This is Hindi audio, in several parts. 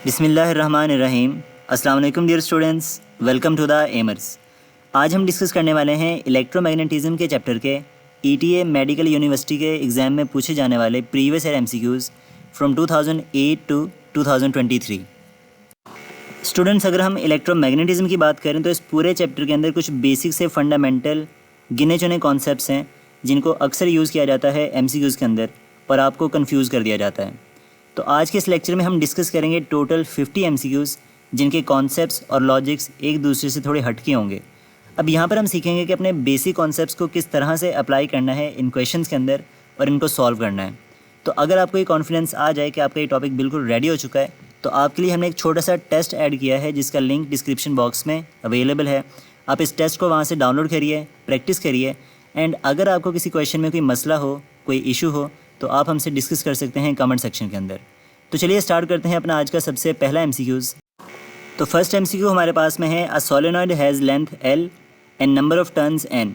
बिस्मिल्लाहिर्रहमानिर्रहीम। अस्सलाम वालेकुम dear students, welcome to the एमर्स। आज हम डिस्कस करने वाले हैं इलेक्ट्रोमैग्नेटिज्म के चैप्टर के ईटीए मेडिकल यूनिवर्सिटी के एग्ज़ाम में पूछे जाने वाले previous year MCQs from 2008 to 2023। Students, अगर हम इलेक्ट्रोमैग्नेटिज्म की बात करें तो इस पूरे चैप्टर के अंदर कुछ बेसिक से फंडामेंटल गिने चुने कॉन्सेप्ट्स हैं जिनको अक्सर यूज़ किया जाता है एमसीक्यूज़ के अंदर और आपको कंफ्यूज कर दिया जाता है। तो आज के इस लेक्चर में हम डिस्कस करेंगे टोटल 50 एमसीक्यूज़ जिनके कॉन्सेप्ट्स और लॉजिक्स एक दूसरे से थोड़े हटके होंगे। अब यहाँ पर हम सीखेंगे कि अपने बेसिक कॉन्सेप्ट्स को किस तरह से अप्लाई करना है इन क्वेश्चंस के अंदर और इनको सॉल्व करना है। तो अगर आपको ये कॉन्फिडेंस आ जाए कि आपका ये टॉपिक बिल्कुल रेडी हो चुका है तो आपके लिए हमने एक छोटा सा टेस्ट ऐड किया है जिसका लिंक डिस्क्रिप्शन बॉक्स में अवेलेबल है। आप इस टेस्ट को वहाँ से डाउनलोड करिए, प्रैक्टिस करिए एंड अगर आपको किसी क्वेश्चन में कोई मसला हो, कोई इशू हो तो आप हमसे डिस्कस कर सकते हैं कमेंट सेक्शन के अंदर। तो चलिए स्टार्ट करते हैं अपना आज का सबसे पहला एमसीक्यूज़। तो फर्स्ट एमसीक्यू हमारे पास में है, a solenoid has length L and number of turns N,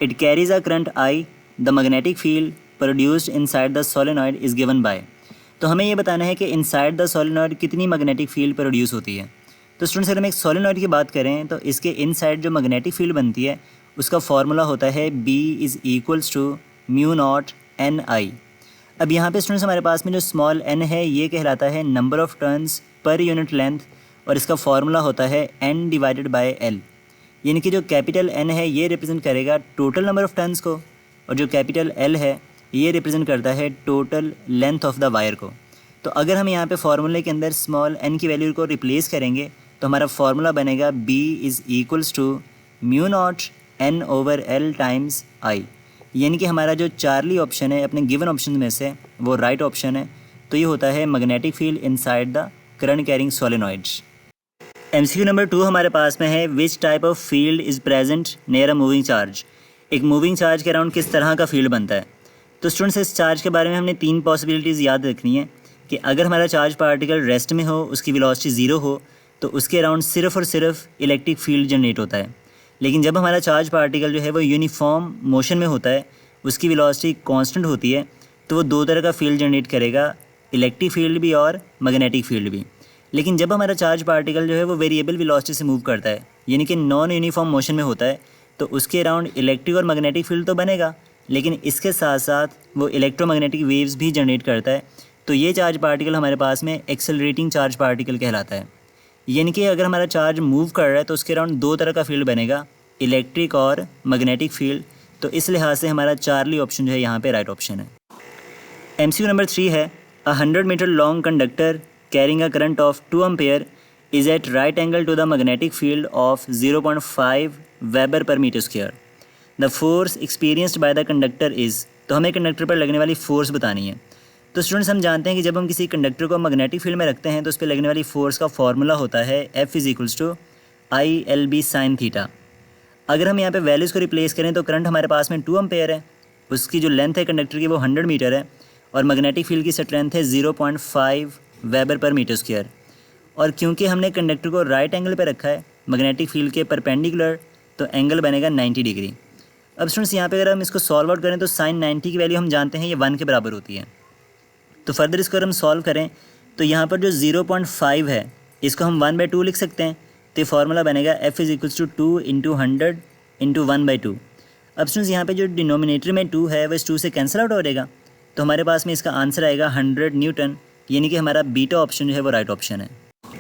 it carries a current I, the magnetic field produced inside the solenoid is given by. तो हमें ये बताना है कि इनसाइड द सोलेनॉइड कितनी मैग्नेटिक फील्ड प्रोड्यूस होती है। तो स्टूडेंट्स, अगर हम एक सोलेनॉइड की बात करें तो इसके इनसाइड जो मैग्नेटिक फील्ड बनती है उसका फॉर्मूला होता है B is equals to mu naught NI। अब यहाँ पे स्टूडेंट्स हमारे पास में जो स्मॉल n है ये कहलाता है number of turns per unit length और इसका फॉर्मूला होता है n डिवाइडेड बाय l। यानी कि जो कैपिटल N है ये रिप्रेजेंट करेगा टोटल नंबर ऑफ़ टर्न्स को और जो कैपिटल L है ये रिप्रेजेंट करता है total length of the wire को। तो अगर हम यहाँ पे फार्मूले के अंदर स्मॉल n की वैल्यू को रिप्लेस करेंगे तो हमारा फार्मूला बनेगा B is equals to mu naught n over L times I। यानी कि हमारा जो चार्ली ऑप्शन है अपने गिवन ऑप्शन में से वो राइट ऑप्शन है। तो ये होता है magnetic field inside the current carrying solenoids. MCQ number 2 हमारे पास में है, which type of field is present near a moving charge. एक मूविंग चार्ज के अराउंड किस तरह का फील्ड बनता है। तो स्टूडेंट्स, इस चार्ज के बारे में हमने 3 पॉसिबिलिटीज़ याद रखनी है कि अगर हमारा चार्ज पार्टिकल रेस्ट में हो, उसकी वेलोसिटी 0 हो तो उसके अराउंड सिर्फ़ और सिर्फ इलेक्ट्रिक फील्ड जनरेट होता है। लेकिन जब हमारा चार्ज पार्टिकल जो है वो यूनिफॉर्म मोशन में होता है, उसकी वेलोसिटी कांस्टेंट होती है, तो वो 2 तरह का फील्ड जनरेट करेगा, इलेक्ट्रिक फील्ड भी और मैग्नेटिक फील्ड भी। लेकिन जब हमारा चार्ज पार्टिकल जो है वो वेरिएबल वेलोसिटी से मूव करता है यानी कि नॉन यूनिफॉर्म मोशन में होता है तो उसके अराउंड इलेक्ट्रिक और मैग्नेटिक फील्ड तो बनेगा लेकिन इसके साथ साथ वो इलेक्ट्रोमैग्नेटिक वेव्स भी जनरेट करता है। तो ये चार्ज पार्टिकल हमारे पास में एक्सेलरेटिंग चार्ज पार्टिकल कहलाता है। यानी कि अगर हमारा चार्ज मूव कर रहा है तो उसके अराउंड 2 तरह का फील्ड बनेगा, इलेक्ट्रिक और मैग्नेटिक फील्ड। तो इस लिहाज से हमारा चार्ली ऑप्शन जो है यहाँ पे राइट ऑप्शन है। एमसीक्यू नंबर 3 है, a 100 metre long conductor carrying a current of 2 ampere is at right angle to the magnetic field of 0.5 weber per metre square. The force experienced by the conductor is. तो हमें कंडक्टर पर लगने वाली फ़ोर्स बतानी है। तो स्टूडेंट्स, हम जानते हैं कि जब हम किसी कंडक्टर को मैग्नेटिक फील्ड में रखते हैं तो उस पर लगने वाली फ़ोर्स का फॉर्मूला होता है F is equals to ILB sine theta. अगर हम यहाँ पे वैल्यूज़ को रिप्लेस करें तो करंट हमारे पास में 2 एम्पेयर है, उसकी जो लेंथ है कंडक्टर की वो 100 मीटर है और मैग्नेटिक फील्ड की स्ट्रेंथ है 0.5 वेबर पर मीटर स्क्वायर। और क्योंकि हमने कंडक्टर को राइट एंगल पे रखा है मैग्नेटिक फील्ड के परपेंडिकुलर तो एंगल बनेगा 90 डिग्री। अब स्टूडेंट्स, यहाँ पे अगर हम इसको सॉल्व आउट करें तो साइन 90 की वैल्यू हम जानते हैं ये 1 के बराबर होती है। तो फर्दर इसको अगर हम सॉल्व करें तो यहाँ पर जो 0.5 है इसको हम 1/2 लिख सकते हैं। तो फार्मूला बनेगा F is equals to 2 into 100 into 1/2। अब स्टूडेंट्स, यहाँ पे जो डिनोमिनेटर में 2 है वो इस 2 से कैंसिल आउट हो जाएगा तो हमारे पास में इसका आंसर आएगा 100 न्यूटन। यानी कि हमारा बीटा ऑप्शन जो है वो राइट ऑप्शन है।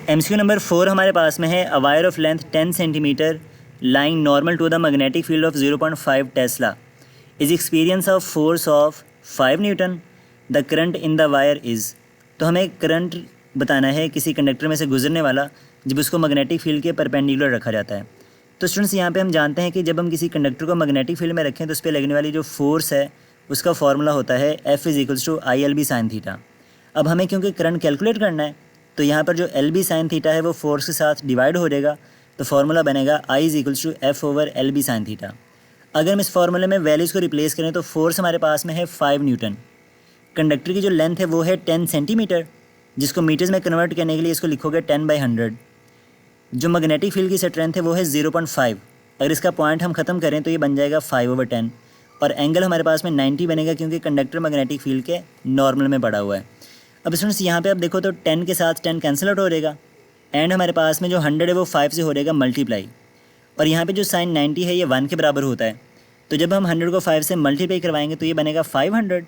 एमसीक्यू नंबर 4 हमारे पास में है, a wire of length 10 centimetre lying normal to the magnetic field of 0.5 tesla is experience of force of 5 newton, the current in the wire is. तो हमें करंट बताना है किसी कंडक्टर में से गुजरने वाला जब उसको मैग्नेटिक फील्ड के परपेंडिकुलर रखा जाता है। तो स्टूडेंट्स, यहाँ पे हम जानते हैं कि जब हम किसी कंडक्टर को मैग्नेटिक फील्ड में रखें तो उस पर लगने वाली जो फोर्स है उसका फॉर्मूला होता है F is equals to ILB sine theta. अब हमें क्योंकि करंट कैलकुलेट करना है तो यहाँ पर जो LB साइन थीटा है वो फोर्स के साथ डिवाइड हो जाएगा तो फार्मूला बनेगा I is equals to F over LB sine theta. अगर हम इस फार्मूले में वैल्यूज़ को रिप्लेस करें तो फोर्स हमारे पास में है 5 न्यूटन, कंडक्टर की जो लेंथ है वो है 10 सेंटीमीटर जिसको मीटर्स में कन्वर्ट करने के लिए इसको लिखोगे 10/100। जो मैग्नेटिक फील्ड की स्ट्रेंथ है वो है 0.5। अगर इसका पॉइंट हम ख़त्म करें तो ये बन जाएगा 5/10 और एंगल हमारे पास में 90 बनेगा क्योंकि कंडक्टर मैग्नेटिक फील्ड के नॉर्मल में पड़ा हुआ है। अब स्टूडेंट्स यहाँ पे आप देखो तो 10 के साथ 10 कैंसिल आउट हो रहेगा एंड हमारे पास में जो 100 है वो 5 से हो रहेगा मल्टीप्लाई, और यहाँ पे जो साइन 90 है ये 1 के बराबर होता है, तो जब हम 100 को 5 से मल्टीप्लाई करवाएंगे तो ये बनेगा 500,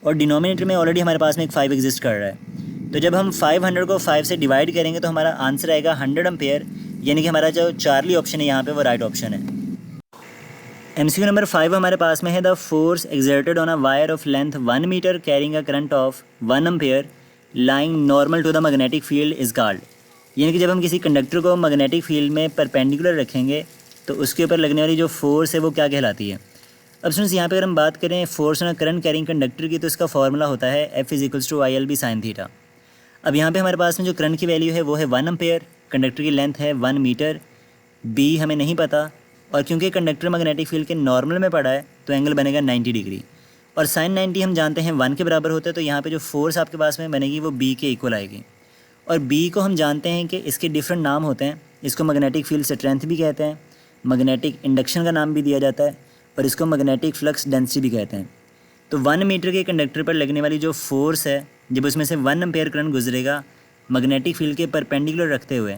और डिनोमिनेटर में ऑलरेडी हमारे पास में एक 5 एग्जिस्ट कर रहा है, तो जब हम 500 को 5 से डिवाइड करेंगे तो हमारा आंसर आएगा 100 एम्पेयर, यानी कि हमारा जो चार्ली ऑप्शन है यहाँ पे वो राइट ऑप्शन है। MCQ नंबर 5 हमारे पास में है the force exerted on a wire of length 1 metre carrying a current of 1 ampere lying normal to the magnetic field is called, यानी कि जब हम किसी कंडक्टर को मैग्नेटिक फील्ड में परपेंडिकुलर रखेंगे तो उसके ऊपर लगने वाली जो फोर्स है वो क्या कहलाती है। अब स्टूडेंट्स यहाँ पे अगर हम बात करें force on current carrying conductor की तो इसका फॉर्मूला होता है F = ILB sin थीटा। अब यहाँ पे हमारे पास में जो करंट की वैल्यू है वो है 1 एम्पेयर, कंडक्टर की लेंथ है 1 मीटर, B हमें नहीं पता, और क्योंकि कंडक्टर मैग्नेटिक फील्ड के नॉर्मल में पड़ा है तो एंगल बनेगा 90 डिग्री, और साइन 90 हम जानते हैं 1 के बराबर होता है, तो यहाँ पे जो फोर्स आपके पास में बनेगी वो B के इक्वल आएगी, और B को हम जानते हैं कि इसके डिफरेंट नाम होते हैं, इसको मैग्नेटिक फील्ड स्ट्रेंथ भी कहते हैं, मैग्नेटिक इंडक्शन का नाम भी दिया जाता है, और इसको मैग्नेटिक फ्लक्स डेंसिटी भी कहते हैं। तो 1 मीटर के कंडक्टर पर लगने वाली जो फोर्स है जब उसमें से 1 एम्पेयर करंट गुजरेगा मैग्नेटिक फील्ड के परपेंडिकुलर रखते हुए,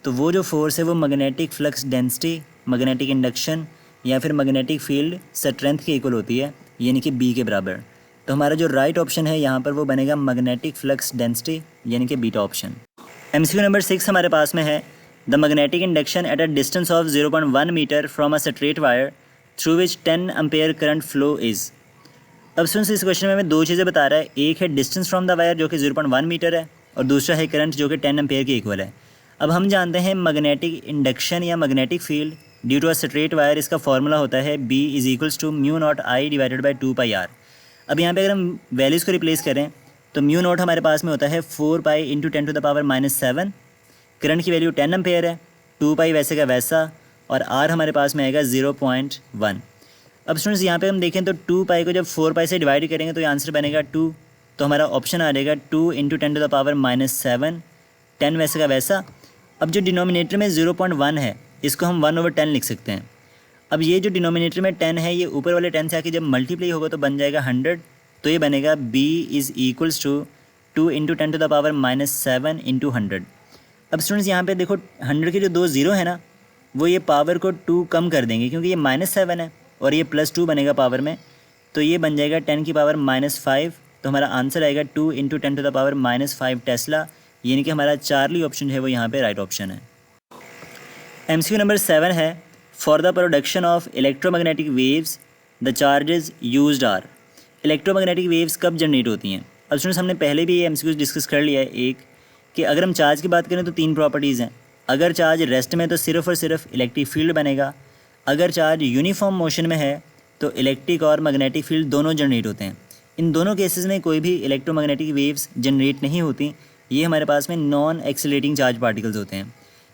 तो वो जो फोर्स है वो magnetic flux density, magnetic induction या फिर मैग्नेटिक फील्ड स्ट्रेंथ के इक्वल होती है, यानी कि B के बराबर। तो हमारा जो राइट ऑप्शन है यहाँ पर वो बनेगा मैग्नेटिक फ्लक्स डेंसिटी, यानी कि बीटा ऑप्शन। MCQ नंबर 6 हमारे पास में है the magnetic induction at a distance of 0.1 metre from a straight wire through which 10 ampere current flow is. अब सुन इस क्वेश्चन में हमें दो चीज़ें बता रहा है, एक है डिस्टेंस फ्रॉम द वायर जो कि 0.1 मीटर है, और दूसरा है करंट जो कि 10 एम्पेयर के इक्वल है। अब हम जानते हैं मैग्नेटिक इंडक्शन या magnetic field due to a straight wire, इसका फॉर्मूला होता है B = μ0I / 2πr। अब यहाँ पे अगर हम वैल्यूज़ को रिप्लेस करें तो μ0 हमारे पास में होता है 4π × 10⁻⁷, करंट की वैल्यू 10 एम्पेयर है, 2π वैसे का वैसा, और R हमारे पास में आएगा 0.1। अब स्टूडेंट्स यहाँ पे हम देखें तो 2π को जब 4π से डिवाइड करेंगे तो ये आंसर बनेगा 2, तो हमारा ऑप्शन आ जाएगा 2 × 10⁻⁷, 10 वैसे का वैसा। अब जो डिनोमिनेटर में 0.1 है इसको हम 1/10 लिख सकते हैं। अब ये जो डिनोमिनेटर में 10 है ये ऊपर वाले 10 से आके जब मल्टीप्लाई होगा तो बन जाएगा 100, तो ये बनेगा B = 2 × 10⁻⁷ × 100। अब स्टूडेंट्स यहाँ पे देखो 100 के जो 2 ज़ीरो है ना वो ये पावर को 2 कम कर देंगे, क्योंकि ये -7 है और ये +2 बनेगा पावर में, तो ये बन जाएगा 10 की पावर -5, तो हमारा आंसर आएगा 2 × 10⁻⁵ टेस्ला, यानी कि हमारा चार्ली ऑप्शन है वो यहाँ पे राइट ऑप्शन है। MCQ नंबर 7 है for the production of electromagnetic waves the charges used are. Electromagnetic waves कब जनरेट होती हैं। अब स्टूडेंट्स हमने पहले भी ये MCQ डिस्कस कर लिया है एक, कि अगर हम चार्ज की बात करें तो 3 प्रॉपर्टीज़ हैं। अगर चार्ज रेस्ट में तो सिर्फ और सिर्फ इलेक्ट्रिक फील्ड बनेगा, अगर चार्ज यूनिफॉर्म मोशन में है तो इलेक्ट्रिक और मैग्नेटिक फील्ड दोनों जनरेट होते हैं। इन दोनों केसेस में कोई भी इलेक्ट्रोमैग्नेटिक वेव्स जनरेट नहीं होती, ये हमारे पास में नॉन एक्सीलरेटिंग चार्ज पार्टिकल्स होते हैं।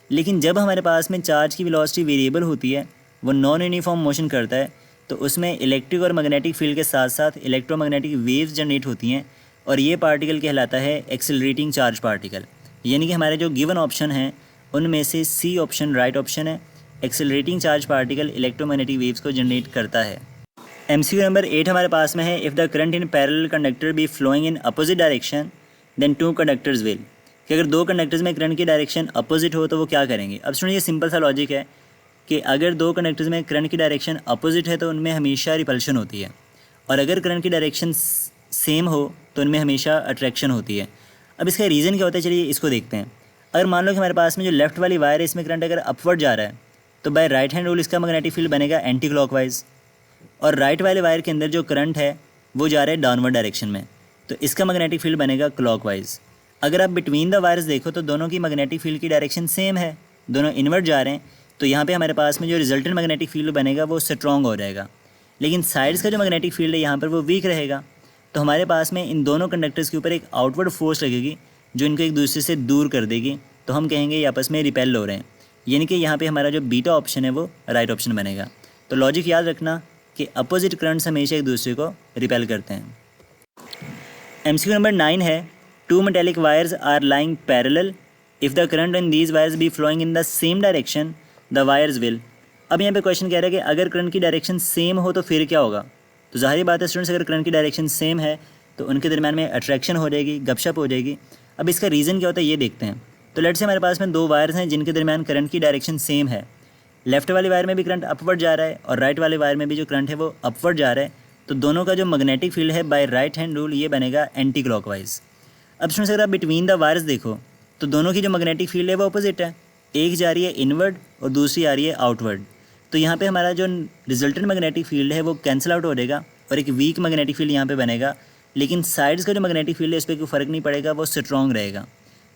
लेकिन जब हमारे पास में चार्ज की वेलोसिटी वेरिएबल होती है, वो नॉन यूनिफॉर्म मोशन करता है, तो उसमें इलेक्ट्रिक और मैग्नेटिक फील्ड के साथ साथ इलेक्ट्रोमैग्नेटिक वेव्स जनरेट होती हैं, और ये पार्टिकल कहलाता है एक्सीलरेटिंग चार्ज पार्टिकल। यानी कि हमारे जो गिवन ऑप्शन हैं उनमें से C ऑप्शन राइट ऑप्शन है, accelerating charge particle electromagnetic waves को जनरेट करता है। MCQ नंबर 8 हमारे पास में है if the current in parallel conductor be flowing in opposite direction then 2 conductors will, कि अगर 2 कंडक्टर्स में करंट की डायरेक्शन अपोजिट हो तो वो क्या करेंगे। अब सुनिए, ये सिंपल सा लॉजिक है कि अगर 2 कंडक्टर्स में करंट की डायरेक्शन अपोजिट है तो उनमें हमेशा रिपल्शन होती है, और अगर करंट की डायरेक्शन सेम हो तो उनमें हमेशा अट्रैक्शन होती है। अब इसका रीज़न क्या होता है, चलिए इसको देखते हैं। अगर मान लो कि हमारे पास में जो लेफ्ट वाली वायर है इसमें करंट अगर अपवर्ड जा रहा है तो बाय राइट हैंड रूल इसका मैग्नेटिक फील्ड बनेगा एंटी क्लॉकवाइज, और राइट वाले वायर के अंदर जो करंट है वो जा रहा है डाउनवर्ड डायरेक्शन में, तो इसका मैग्नेटिक फील्ड बनेगा क्लॉकवाइज। अगर आप बिटवीन द वायर्स देखो तो दोनों की मैग्नेटिक फील्ड की डायरेक्शन सेम है, दोनों इनवर्ट जा रहे हैं, तो यहाँ पे हमारे पास में जो रिजल्टेंट मैग्नेटिक फील्ड बनेगा वो स्ट्रॉन्ग हो जाएगा। लेकिन साइड्स का जो मैग्नेटिक फील्ड है यहाँ पर वो वीक रहेगा, तो हमारे पास में इन दोनों कंडक्टर्स के ऊपर एक आउटवर्ड फोर्स लगेगी जो इनको एक दूसरे से दूर कर देगी, तो हम कहेंगे ये आपस में रिपेल हो रहे हैं, यानी कि यहाँ पे हमारा जो बीटा ऑप्शन है वो राइट ऑप्शन बनेगा। तो लॉजिक याद रखना कि अपोजिट करंट्स हमेशा एक दूसरे को रिपेल करते हैं। MCQ नंबर 9 है 2 metallic wires are lying parallel if the current in these wires be flowing in the same direction the wires will. अब यहाँ पे क्वेश्चन कह रहा है कि अगर करंट की डायरेक्शन सेम हो तो फिर क्या होगा। तो ज़ाहिर बात है स्टूडेंट्स, अगर करंट की डायरेक्शन सेम है तो उनके दरम्यान में अट्रैक्शन हो जाएगी, गपशप हो जाएगी। अब इसका रीज़न क्या होता है ये देखते हैं। तो लेट्स से हमारे पास में दो वायर्स हैं जिनके दरम्यान करंट की डायरेक्शन सेम है। लेफ्ट वाले वायर में भी करंट अपवर्ड जा रहा है और राइट वाले वायर में भी जो करंट है वो अपवर्ड जा रहा है। तो दोनों का जो मैग्नेटिक फील्ड है बाय राइट हैंड रूल ये बनेगा एंटी क्लॉकवाइज। अब स्टूडेंट्स अगर आप बिटवीन द वायर्स देखो तो दोनों की जो मैग्नेटिक फील्ड है वो अपोजिट है। एक जा रही है इनवर्ड और दूसरी आ रही है आउटवर्ड। तो यहाँ पे हमारा जो रिजल्टेंट मैग्नेटिक फील्ड है वो कैंसिल आउट हो जाएगा और एक वीक मैग्नेटिक फील्ड यहाँ पे बनेगा। लेकिन साइड्स का जो मैग्नेटिक फील्ड है इस पर कोई फ़र्क नहीं पड़ेगा, वो स्ट्रॉन्ग रहेगा।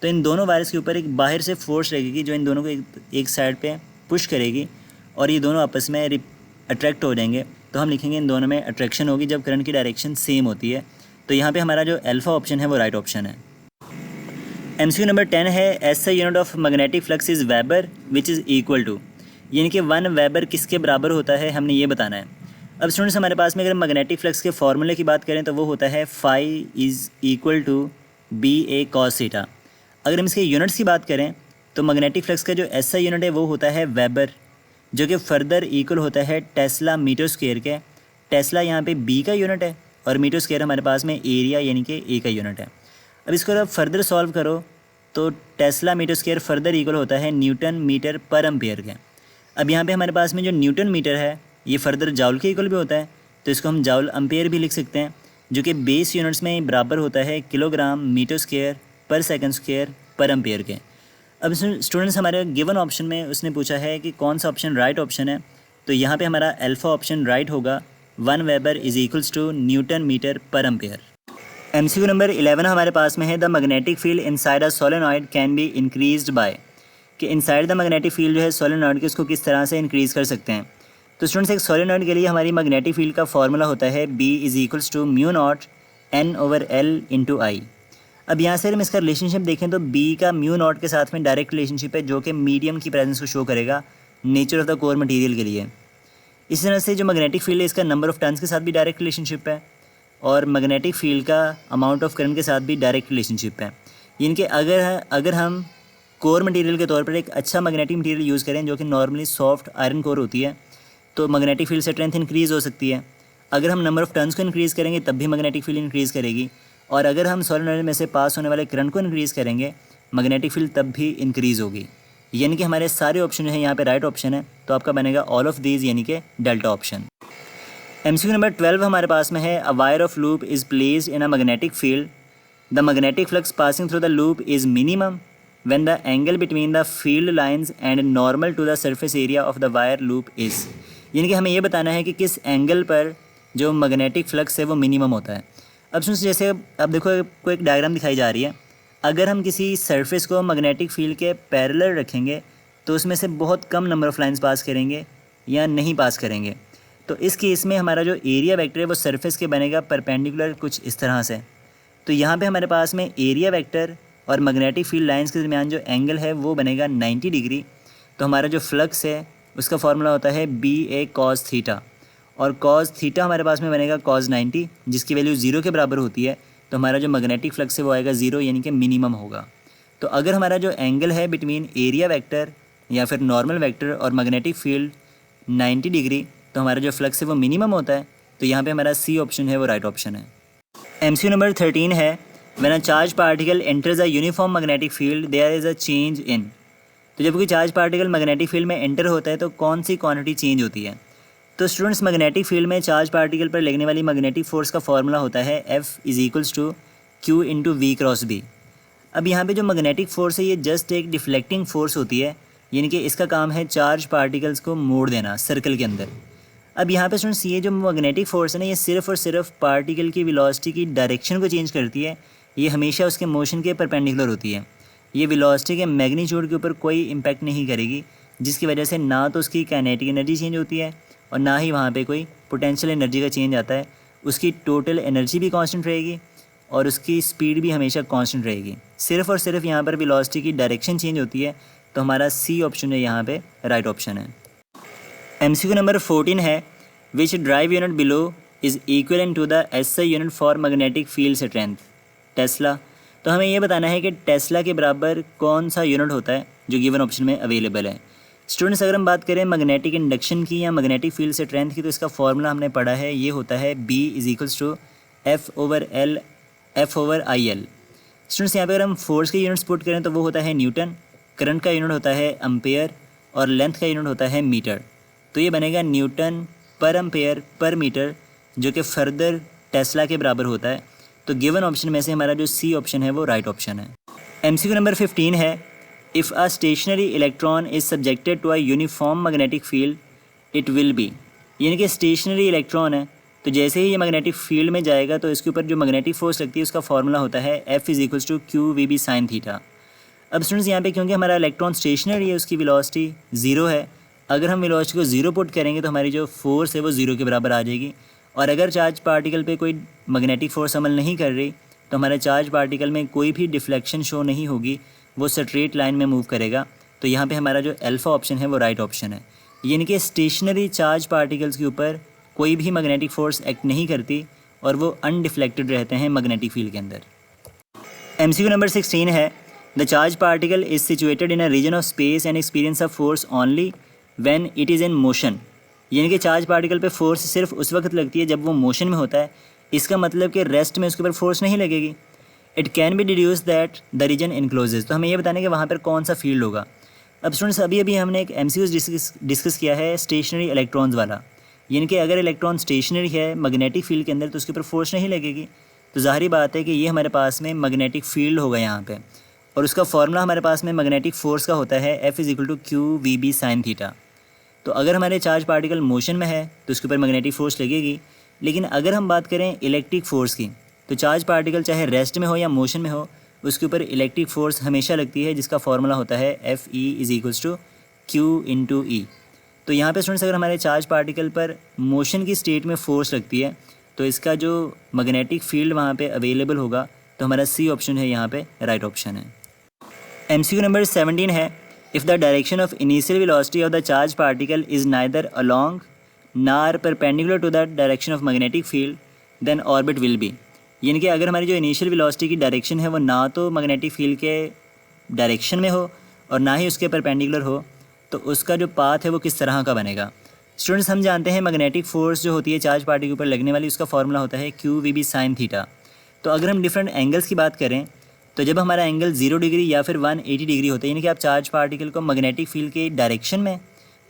तो इन दोनों वायर्स के ऊपर एक बाहर से फोर्स रहेगी जो इन दोनों को एक साइड पे पुश करेगी और ये दोनों आपस में अट्रैक्ट हो जाएंगे। तो हम लिखेंगे इन दोनों में अट्रैक्शन होगी जब करंट की डायरेक्शन सेम होती है। तो यहाँ पे हमारा जो अल्फा ऑप्शन है वो राइट ऑप्शन है। MCQ नंबर 10 है SI unit of magnetic flux is weber which is equal to, यानी कि 1 वेबर किसके बराबर होता है हमने ये बताना है। अब स्टूडेंट्स हमारे पास में अगर मैग्नेटिक फ्लक्स के फॉर्मूले की बात करें तो वो होता है phi is equal to BA cos theta. अगर हम इसके यूनिट्स की बात करें तो मैग्नेटिक फ्लक्स का जो SI यूनिट है वो होता है वेबर, जो कि फर्दर इक्वल होता है टेस्ला मीटर स्क्वायर के। टेस्ला यहाँ पे B का यूनिट है और मीटर स्क्वायर हमारे पास में एरिया यानी कि A का यूनिट है। अब इसको अगर आप फर्दर सॉल्व करो तो tesla metre square further equal होता है न्यूटन मीटर पर एम्पियर के। अब यहाँ पे हमारे पास में जो न्यूटन मीटर है ये फर्दर जाउल के इक्वल भी होता है, तो इसको हम जाउल एम्पियर भी लिख सकते हैं, जो कि बेस यूनिट्स में बराबर होता है किलोग्राम मीटर स्क्वायर पर सेकंड स्क्वायर पर एम्पियर के। अब स्टूडेंट्स हमारे गिवन ऑप्शन में उसने पूछा है कि कौन सा ऑप्शन राइट ऑप्शन है। तो यहाँ पे हमारा अल्फा ऑप्शन राइट होगा, 1 weber is equals to newton metre per ampere. MCQ number 11 हमारे पास में है the magnetic field inside a solenoid can be increased by, कि इनसाइड द मैग्नेटिक फील्ड जो है सोलेनॉइड के उसको किस तरह से इंक्रीज़ कर सकते हैं। तो स्टूडेंट्स एक सोलेनॉइड के लिए हमारी मैग्नेटिक फील्ड का फॉर्मूला होता है B is equals to mu naught N/L into I. अब यहाँ से हम इसका रिलेशनशिप देखें तो B का म्यू नॉट के साथ में डायरेक्ट रिलेशनशिप है जो कि मीडियम की प्रेजेंस को शो करेगा nature of the core material के लिए। इसी तरह से जो मैग्नेटिक फील्ड है इसका नंबर ऑफ टर्न्स के साथ भी डायरेक्ट रिलेशनशिप है और मैग्नेटिक फील्ड का अमाउंट ऑफ करंट के साथ भी डायरेक्ट रिलेशनशिप है। यानी कि अगर हम कोर मटेरियल के तौर पर एक अच्छा मैग्नेटिक मटेरियल यूज़ करें जो कि नॉर्मली सॉफ्ट आयरन कोर होती है तो मैग्नेटिक फील्ड स्ट्रेंथ इंक्रीज़ हो सकती है। अगर हम नंबर ऑफ़ टर्न्स को इंक्रीज़ करेंगे तब भी मैग्नेटिक फील्ड इंक्रीज़ करेगी और अगर हम सोलेनॉइड में से पास होने वाले करंट को इंक्रीज़ करेंगे मैग्नेटिक फील्ड तब भी इंक्रीज़ होगी। यानी कि हमारे सारे ऑप्शन जो है यहाँ पे राइट ऑप्शन है, तो आपका बनेगा ऑल ऑफ दीज यानी कि डेल्टा ऑप्शन। MCQ नंबर 12 हमारे पास में है a wire of loop is placed in a magnetic field, the magnetic flux passing through the loop is minimum when the angle between the field lines and normal to the surface area of the wire loop is, यानी कि हमें ये बताना है कि किस एंगल पर जो मैग्नेटिक फ्लक्स है वो मिनिमम होता है। अब सुन जैसे अब देखो कोई एक डायग्राम दिखाई जा रही है, अगर हम किसी सरफेस को मैग्नेटिक फील्ड के पैरेलल रखेंगे तो उसमें से बहुत कम नंबर ऑफ़ लाइंस पास करेंगे या नहीं पास करेंगे। तो इस केस में हमारा जो एरिया वेक्टर है वो सरफेस के बनेगा परपेंडिकुलर कुछ इस तरह से। तो यहाँ पे हमारे पास में एरिया वेक्टर और मैग्नेटिक फील्ड लाइंस के दरमियान जो एंगल है वो बनेगा 90 डिग्री। तो हमारा जो फ्लक्स है उसका फार्मूला होता है BA cos थीटा और cos थीटा हमारे पास में बनेगा cos 90 जिसकी वैल्यू 0 के बराबर होती है। तो हमारा जो मैग्नेटिक फ्लक्स है वो आएगा 0 यानी कि मिनिमम होगा। तो अगर हमारा जो एंगल है बिटवीन एरिया वेक्टर या फिर नॉर्मल वेक्टर और मैग्नेटिक फील्ड 90 डिग्री तो हमारा जो फ्लक्स है वो मिनिमम होता है। तो यहाँ पे हमारा C ऑप्शन है वो राइट ऑप्शन है। MCQ नंबर 13 है When a charged particle enters a uniform magnetic field, there is a change in, तो जब कोई चार्ज पार्टिकल मैग्नेटिक फील्ड में एंटर होता है तो कौन सी क्वांटिटी चेंज होती है। तो स्टूडेंट्स मैग्नेटिक फील्ड में चार्ज पार्टिकल पर लगने वाली मैग्नेटिक फोर्स का फॉर्मूला होता है F is equals to Q into V cross B। अब यहाँ पे जो मैग्नेटिक फोर्स है ये जस्ट एक डिफ्लेक्टिंग फोर्स होती है, यानी कि इसका काम है चार्ज पार्टिकल्स को मोड़ देना सर्कल के अंदर। अब यहाँ पे स्टूडेंट्स ये जो मैग्नेटिक फोर्स है ना ये सिर्फ और सिर्फ पार्टिकल की वेलोसिटी की डायरेक्शन को चेंज करती है, ये हमेशा उसके मोशन के परपेंडिकुलर होती है। ये वेलोसिटी के मैग्नीट्यूड के ऊपर कोई इम्पैक्ट नहीं करेगी, जिसकी वजह से ना तो उसकी काइनेटिक एनर्जी चेंज होती है और ना ही वहाँ पे कोई पोटेंशियल एनर्जी का चेंज आता है। उसकी टोटल एनर्जी भी कांस्टेंट रहेगी और उसकी स्पीड भी हमेशा कांस्टेंट रहेगी। सिर्फ और सिर्फ यहाँ पर वेलोसिटी की डायरेक्शन चेंज होती है। तो हमारा C ऑप्शन है यहाँ पे राइट ऑप्शन है। MCQ नंबर 14 है which drive unit below is equal to the SI unit for magnetic field strength tesla. तो हमें ये बताना है कि टेस्ला के बराबर कौन सा यूनिट होता है जो गिवन ऑप्शन में अवेलेबल है। स्टूडेंट्स अगर हम बात करें मैग्नेटिक इंडक्शन की या मैग्नेटिक फील्ड स्ट्रेंथ की तो इसका फॉर्मूला हमने पढ़ा है, ये होता है B is equals to F/L/IL। Students यहाँ पे अगर हम फोर्स के यूनिट्स पुट करें तो वो होता है न्यूटन, करंट का यूनिट होता है एम्पेयर और लेंथ का यूनिट होता है मीटर। तो ये बनेगा Newton per ampere per metre, जो कि फर्दर टेस्ला के बराबर होता है। तो गिवन ऑप्शन में से हमारा जो सी ऑप्शन है वो राइट ऑप्शन है। MCQ नंबर 15 है, if a stationary electron is subjected to a uniform magnetic field it will be. यानी कि स्टेशनरी इलेक्ट्रॉन है तो जैसे ही ये मैग्नेटिक फील्ड में जाएगा तो इसके ऊपर जो मैग्नेटिक फोर्स लगती है उसका फॉर्मूला होता है F=q_v_b sin थीटा। अब स्टूडेंट्स यहाँ पे क्योंकि हमारा इलेक्ट्रॉन स्टेशनरी है उसकी वेलोसिटी ज़ीरो है, अगर हम वेलोसिटी को ज़ीरो पुट करेंगे तो हमारी जो फोर्स है वो ज़ीरो के बराबर आ जाएगी। और अगर चार्ज पार्टिकल पे कोई मैग्नेटिक फोर्स अमल नहीं कर रही तो हमारे चार्ज पार्टिकल में कोई भी डिफ्लेक्शन शो नहीं होगी, वो स्ट्रेट लाइन में मूव करेगा। तो यहाँ पे हमारा जो अल्फ़ा ऑप्शन है वो राइट ऑप्शन है। यानी कि स्टेशनरी चार्ज पार्टिकल्स के ऊपर कोई भी मैग्नेटिक फोर्स एक्ट नहीं करती और वो अनडिफ्लेक्टेड रहते हैं मैग्नेटिक फील्ड के अंदर। MCQ नंबर 16 है, the charge particle is situated in a region of space and experience of force only when it is in motion. यानी कि चार्ज पार्टिकल पे फोर्स सिर्फ उस वक्त लगती है जब वो मोशन में होता है। इसका मतलब कि रेस्ट में उसके ऊपर फोर्स नहीं लगेगी। It can be deduce that the region encloses. तो हमें ये बताने कि वहाँ पर कौन सा फील्ड होगा। अब स्टूडेंट्स अभी हमने एक MCQ डिस्कस किया है स्टेशनरी इलेक्ट्रॉन्स वाला, यानी कि अगर इलेक्ट्रॉन स्टेशनरी है मैग्नेटिक फील्ड के अंदर तो उसके ऊपर फोर्स नहीं लगेगी। तो ज़ाहिर बात है कि ये हमारे पास में मैग्नेटिक फील्ड होगा यहाँ पे, और उसका फॉर्मूला हमारे पास में मैग्नेटिक फोर्स का होता है F=q_v_b sin थीटा। तो अगर हमारे चार्ज पार्टिकल मोशन में है तो उसके ऊपर मैग्नेटिक फोर्स लगेगी। लेकिन अगर हम बात करें इलेक्ट्रिक फ़ोर्स की तो चार्ज पार्टिकल चाहे रेस्ट में हो या मोशन में हो उसके ऊपर इलेक्ट्रिक फ़ोर्स हमेशा लगती है, जिसका फॉर्मूला होता है Fe=q/E। तो यहाँ पे स्टूडेंट्स अगर हमारे चार्ज पार्टिकल पर मोशन की स्टेट में फोर्स लगती है तो इसका जो मैग्नेटिक फील्ड वहाँ पे अवेलेबल होगा तो हमारा सी ऑप्शन है यहाँ पे राइट ऑप्शन है। MCQ नंबर 17 है, if the direction of initial velocity of the charge particle is neither along nor perpendicular to the direction of magnetic field then orbit will be. यानी कि अगर हमारी जो इनिशियल वेलोसिटी की डायरेक्शन है वो ना तो मैग्नेटिक फील्ड के डायरेक्शन में हो और ना ही उसके परपेंडिकुलर हो तो उसका जो पाथ है वो किस तरह का बनेगा। स्टूडेंट्स हम जानते हैं मैग्नेटिक फोर्स जो होती है चार्ज पार्टिकल के ऊपर लगने वाली उसका फॉर्मूला होता है q_v_b sin थीटा। तो अगर हम डिफरेंट एंगल्स की बात करें तो जब हमारा एंगल 0 डिग्री या फिर 180 डिग्री होता है, यानी कि आप चार्ज पार्टिकल को मैग्नेटिक फील्ड के डायरेक्शन में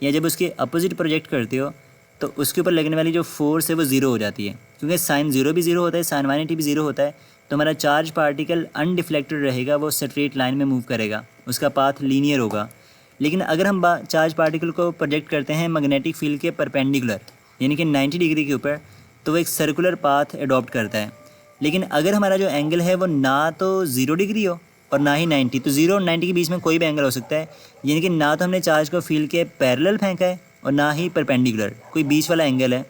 या जब उसके अपोजिट प्रोजेक्ट करते हो तो उसके ऊपर लगने वाली जो फोर्स है वो ज़ीरो हो जाती है, क्योंकि sin 0 भी ज़ीरो होता है, sin 180 भी ज़ीरो होता है। तो हमारा चार्ज पार्टिकल अनडिफ्लेक्टेड रहेगा, वो स्ट्रेट लाइन में मूव करेगा, उसका पाथ लीनियर होगा। लेकिन अगर हम चार्ज पार्टिकल को प्रोजेक्ट करते हैं मैग्नेटिक फील्ड के परपेंडिकुलर यानी कि 90 डिग्री के ऊपर तो वो एक सर्कुलर पाथ अडॉप्ट करता है। लेकिन अगर हमारा जो एंगल है वो ना तो 0 डिग्री हो और ना ही 90, तो 0 और 90 के बीच में कोई भी एंगल हो सकता है, यानी कि ना तो हमने चार्ज को फील्ड के पैरेलल फेंका है और ना ही परपेंडिकुलर, कोई बीच वाला एंगल है।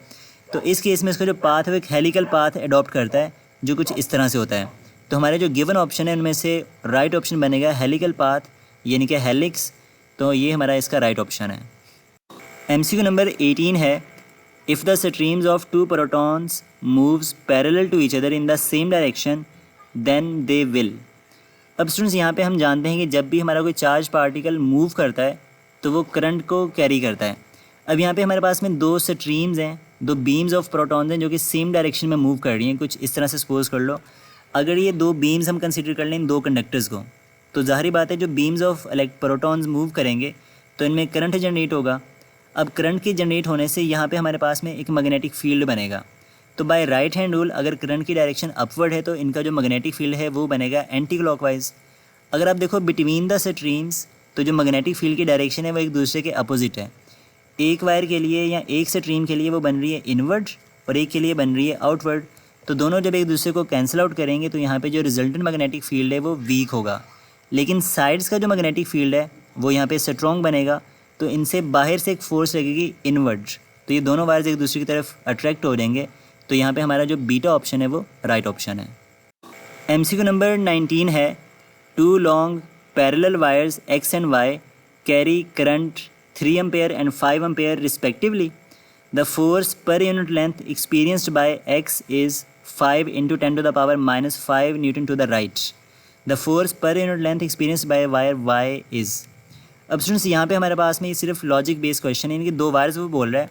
तो इस केस में इसका जो पाथ है वो एक हेलिकल पाथ अडॉप्ट करता है जो कुछ इस तरह से होता है। तो हमारे जो गिवन ऑप्शन है उनमें से राइट ऑप्शन बनेगा हेलिकल पाथ यानी कि हेलिक्स। तो ये हमारा इसका राइट ऑप्शन है। MCQ नंबर 18 है, if the streams of two protons moves parallel to each other in the same direction then they will. अब स्टूडेंट्स यहाँ पे हम जानते हैं कि जब भी हमारा कोई चार्ज पार्टिकल मूव करता है तो वो करंट को कैरी करता है। अब यहाँ पे हमारे पास में दो स्ट्रीम्स हैं, दो बीम्स ऑफ प्रोटॉन्स हैं जो कि सेम डायरेक्शन में मूव कर रही हैं। कुछ इस तरह से सपोज कर लो, अगर ये दो बीम्स हम कंसिडर कर लें दो कंडक्टर्स को, तो ज़ाहिर बात है जो बीम्स ऑफ प्रोटॉन्स मूव करेंगे तो इनमें करंट जनरेट होगा। अब करंट के जनरेट होने से यहाँ पे हमारे पास में एक मैग्नेटिक फील्ड बनेगा। तो बाय राइट हैंड रूल अगर करंट की डायरेक्शन अपवर्ड है तो इनका जो मैग्नेटिक फील्ड है वो बनेगा एंटी क्लॉकवाइज। अगर आप देखो बिटवीन द स्ट्रीम्स तो जो मैग्नेटिक फील्ड की डायरेक्शन है वो एक दूसरे के अपोजिट है। एक वायर के लिए या एक स्ट्रीम के लिए वो बन रही है इनवर्ड और एक के लिए बन रही है आउटवर्ड। तो दोनों जब एक दूसरे को कैंसिल आउट करेंगे तो यहाँ पे जो रिजल्टेंट मैग्नेटिक फील्ड है वो वीक होगा, लेकिन साइड्स का जो मैग्नेटिक फील्ड है वो यहाँ पे स्ट्रॉन्ग बनेगा। तो इनसे बाहर से एक फोर्स लगेगी इनवर्ड, तो ये दोनों वायर्स एक दूसरे की तरफ अट्रैक्ट हो जाएंगे। तो यहाँ पे हमारा जो बीटा ऑप्शन है वो राइट ऑप्शन है। MCQ नंबर 19 है, two long parallel wires X and Y carry current 3 ampere and 5 ampere respectively. The force per unit length experienced by X is 5 × 10⁻⁻5 newton to the right. The force per unit length experienced by wire Y is. अब स्टूडेंट्स यहाँ पे हमारे पास में ये सिर्फ लॉजिक बेस्ड क्वेश्चन है, यानी कि दो वायर्स वो बोल रहा है,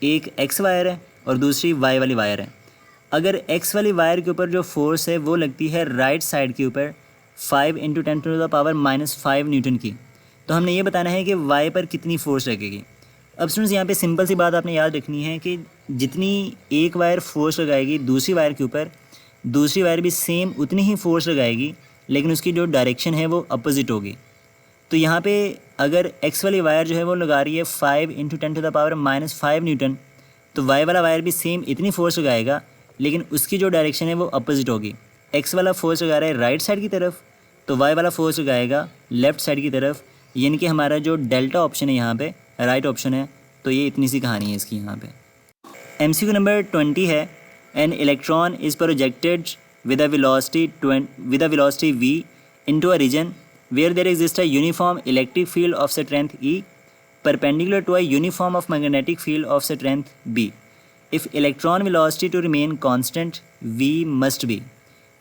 एक X वायर है और दूसरी Y वाली वायर है। अगर एक्स वाली वायर के ऊपर जो फोर्स है वो लगती है राइट साइड के ऊपर 5 × 10⁻⁻5 न्यूटन की, तो हमने ये बताना है कि वाई पर कितनी फोर्स लगेगी। अब स्टूडेंट्स यहाँ पे सिंपल सी बात आपने याद रखनी है कि जितनी एक वायर फोर्स लगाएगी दूसरी वायर के ऊपर, दूसरी वायर भी सेम उतनी ही फोर्स लगाएगी, लेकिन उसकी जो डायरेक्शन है वो अपोजिट होगी। तो यहाँ पे अगर एक्स वाली वायर जो है वो लगा रही है 5 × 10⁻⁻5 न्यूटन, तो वाई वाला वायर भी सेम इतनी फोर्स लगाएगा, लेकिन उसकी जो डायरेक्शन है वो अपोजिट होगी। एक्स वाला फोर्स लगा रहा है राइट साइड की तरफ, तो वाई वाला फोर्स लगाएगा लेफ़्ट साइड की तरफ, यानी कि हमारा जो डेल्टा ऑप्शन है यहाँ पे राइट ऑप्शन है। तो ये इतनी सी कहानी है इसकी यहाँ पे। MCQ नंबर 20 है, an electron is projected with a velocity v into a region where there exists a uniform electric field of strength E perpendicular to a uniform of magnetic field of strength B. If electron velocity to remain constant, v must be.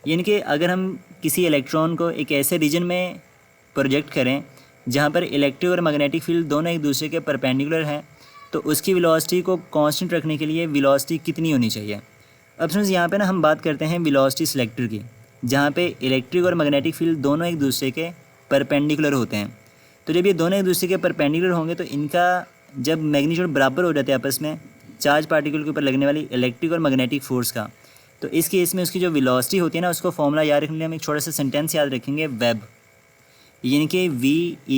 यानी कि अगर हम किसी इलेक्ट्रॉन को एक ऐसे रीजन में प्रोजेक्ट करें जहाँ पर इलेक्ट्रिक और मैग्नेटिक फील्ड दोनों एक दूसरे के परपेंडिकुलर हैं, तो उसकी वेलोसिटी को कांस्टेंट रखने के लिए वेलोसिटी कितनी होनी चाहिए। अब फ्रेंड्स यहाँ पे ना हम बात करते हैं वेलोसिटी सिलेक्टर की, जहाँ पे इलेक्ट्रिक और मैग्नेटिक फील्ड दोनों एक दूसरे के परपेंडिकुलर होते हैं। तो जब ये दोनों एक दूसरे के परपेंडिकुलर होंगे तो इनका जब मैग्नीट्यूड बराबर हो जाते हैं आपस में चार्ज पार्टिकल के ऊपर लगने वाली इलेक्ट्रिक और मैग्नेटिक फोर्स का, तो इस केस में उसकी जो वेलोसिटी होती है ना, उसको फॉर्मूला याद रखने के लिए हम एक छोटा सा सेंटेंस याद रखेंगे, वेब, यानी कि v =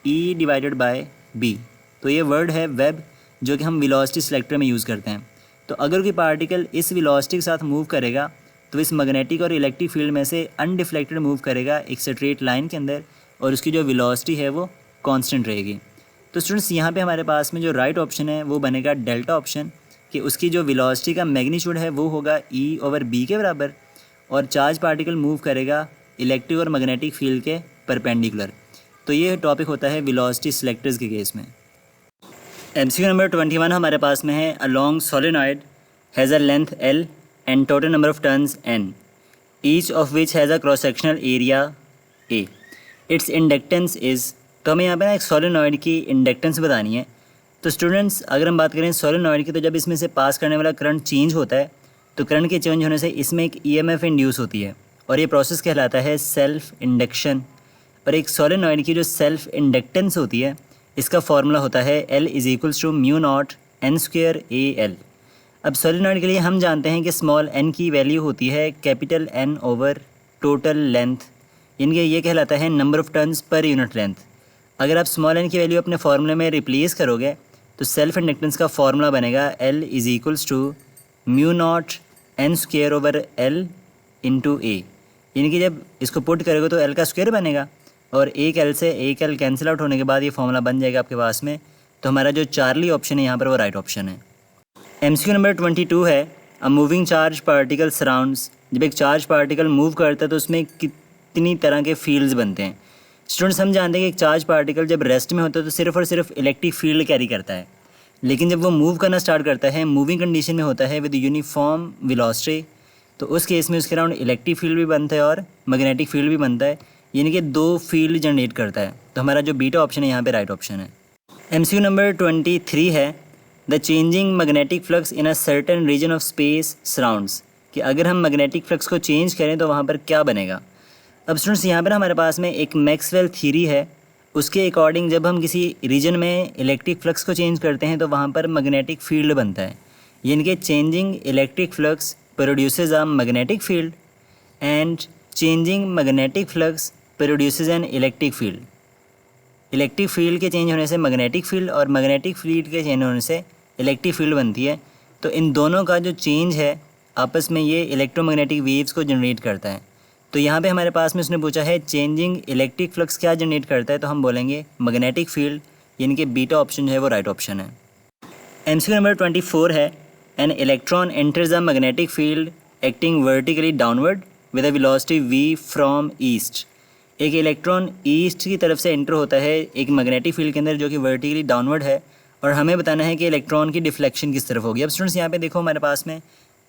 E/b। तो ये वर्ड है वेब, जो कि हम वेलोसिटी सिलेक्टर में यूज़ करते हैं। तो अगर कोई पार्टिकल इस वेलोसिटी के साथ मूव करेगा तो इस मैग्नेटिक और इलेक्ट्रिक फील्ड में से अनडिफ्लेक्टेड मूव करेगा एक स्ट्रेट लाइन के अंदर, और उसकी जो वेलोसिटी है वो कांस्टेंट रहेगी। तो स्टूडेंट्स यहाँ पे हमारे पास में जो राइट ऑप्शन है वो बनेगा डेल्टा ऑप्शन, कि उसकी जो वेलोसिटी का मैग्नीट्यूड है वो होगा E/b के बराबर, और चार्ज पार्टिकल मूव करेगा इलेक्ट्रिक और मैग्नेटिक फील्ड के परपेंडिकुलर। तो ये टॉपिक होता है वेलोसिटी सिलेक्टर्स के केस में। MCQ नंबर 21 हमारे पास में है, a long solenoid has a length L and total number of turns N, each of which has a cross sectional area A, it's inductance is. तो हमें यहाँ पे ना एक सोलेनॉइड की इंडक्टेंस बतानी है। तो स्टूडेंट्स अगर हम बात करें सोलेनॉइड की, तो जब इसमें से पास करने वाला करंट चेंज होता है तो करंट के चेंज होने से इसमें एक EMF इंड्यूस होती है, और ये प्रोसेस कहलाता है सेल्फ इंडक्शन। और एक सोलेनॉइड की जो सेल्फ इंडक्टेंस होती है, इसका फॉर्मूला होता है L = μ0 n² AL। अब सोलेनॉइड के लिए हम जानते हैं कि स्मॉल n की वैल्यू होती है capital N over total length, यानी कि ये कहलाता है number of turns per unit length. अगर आप स्मॉल n की वैल्यू अपने फार्मूले में रिप्लेस करोगे तो सेल्फ इंडक्टेंस का फार्मूला बनेगा L = μ0 n² over L × A, यानी कि जब इसको पुट करोगे तो L का स्क्वायर बनेगा, और एक L से एक L कैंसिल आउट होने के बाद ये फार्मूला बन जाएगा आपके पास में। तो हमारा जो चार्ली ऑप्शन है यहाँ पर वो राइट ऑप्शन है। MCQ नंबर 22 है, अ मूविंग चार्ज पार्टिकल सराउंड्स। जब एक चार्ज पार्टिकल मूव करता है तो उसमें कितनी तरह के फील्ड्स बनते हैं। स्टूडेंट्स हम जानते हैं कि एक चार्ज पार्टिकल जब रेस्ट में होता है तो सिर्फ और सिर्फ इलेक्ट्रिक फील्ड कैरी करता है, लेकिन जब वो मूव करना स्टार्ट करता है, मूविंग कंडीशन में होता है विद यूनिफॉर्म वेलोसिटी, तो उस केस में उसके अराउंड इलेक्ट्रिक फील्ड भी बनता है और मैग्नेटिक फील्ड भी बनता है, यानी कि दो फील्ड जनरेट करता है। तो हमारा जो बीटा ऑप्शन है यहाँ पे राइट ऑप्शन है। MCQ नंबर 23 है, the changing magnetic flux in a certain region of space surrounds, कि अगर हम मैग्नेटिक फ्लक्स को चेंज करें तो वहाँ पर क्या बनेगा। अब स्टूडेंट्स यहाँ पर हमारे पास में एक मैक्सवेल थ्योरी है, उसके अकॉर्डिंग जब हम किसी रीजन में इलेक्ट्रिक फ्लक्स को चेंज करते हैं तो वहाँ पर मैग्नेटिक फील्ड बनता है, यानी कि changing electric flux produces a magnetic field and changing magnetic flux produces an electric field. Electric field के चेंज होने से मैग्नेटिक फील्ड और मैग्नेटिक फील्ड के चेंज होने से इलेक्ट्रिक फील्ड बनती है। तो इन दोनों का जो चेंज है आपस में ये इलेक्ट्रोमैग्नेटिक वेव्स को जनरेट करता है। तो यहाँ पे हमारे पास में उसने पूछा है चेंजिंग इलेक्ट्रिक फ्लक्स क्या जनरेट करता है, तो हम बोलेंगे मैग्नेटिक फील्ड, यानी कि बीटा ऑप्शन जो है वो राइट ऑप्शन है। MCQ नंबर 24 है, an electron enters a magnetic field acting vertically downward with a velocity v from east. एक इलेक्ट्रॉन ईस्ट की तरफ से एंटर होता है एक मैग्नेटिक फील्ड के अंदर जो कि वर्टिकली डाउनवर्ड है, और हमें बताना है कि इलेक्ट्रॉन की डिफ्लेक्शन किस तरफ होगी। अब स्टूडेंट्स यहाँ पे देखो हमारे पास में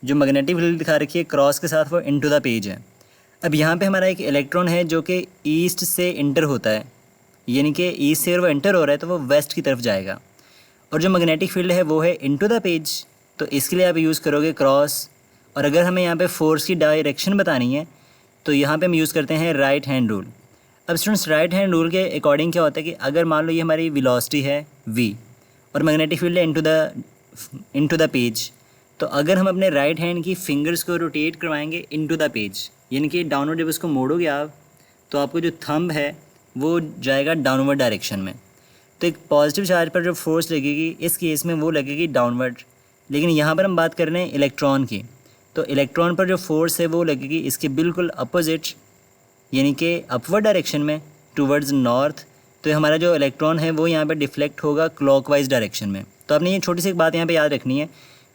जो मैग्नेटिक फील्ड दिखा रखी है क्रॉस के साथ, वो इनटू द पेज है। अब यहाँ पे हमारा एक इलेक्ट्रॉन है जो कि ईस्ट से इंटर होता है, यानी कि ईस्ट से अगर वो एंटर हो रहा है तो वो वेस्ट की तरफ जाएगा, और जो मैग्नेटिक फील्ड है वो है इनटू द पेज। तो इसके लिए आप यूज़ करोगे क्रॉस, और अगर हमें यहाँ पे फोर्स की डायरेक्शन बतानी है तो यहाँ पे हम यूज़ करते हैं राइट हैंड रूल। अब स्टूडेंट्स राइट हैंड रूल के अकॉर्डिंग क्या होता है कि अगर मान लो ये हमारी वेलोसिटी है v और मैग्नेटिक फील्ड है इनटू द पेज, तो अगर हम अपने राइट हैंड की फिंगर्स को रोटेट करवाएंगे इनटू द पेज, यानी कि डाउनवर्ड जब उसको मोड़ोगे आप तो आपको जो थंब है वो जाएगा डाउनवर्ड डायरेक्शन में। तो एक पॉजिटिव चार्ज पर जो फोर्स लगेगी इस केस में वो लगेगी डाउनवर्ड, लेकिन यहाँ पर हम बात कर रहे हैं इलेक्ट्रॉन की, तो इलेक्ट्रॉन पर जो फोर्स है वो लगेगी इसके बिल्कुल अपोजिट, यानी कि अपवर्ड डायरेक्शन में टूवर्ड्स नॉर्थ। तो हमारा जो इलेक्ट्रॉन है वो यहाँ पर डिफ्लेक्ट होगा क्लॉकवाइज डायरेक्शन में। तो आपने ये छोटी सी एक बात यहाँ पे याद रखनी है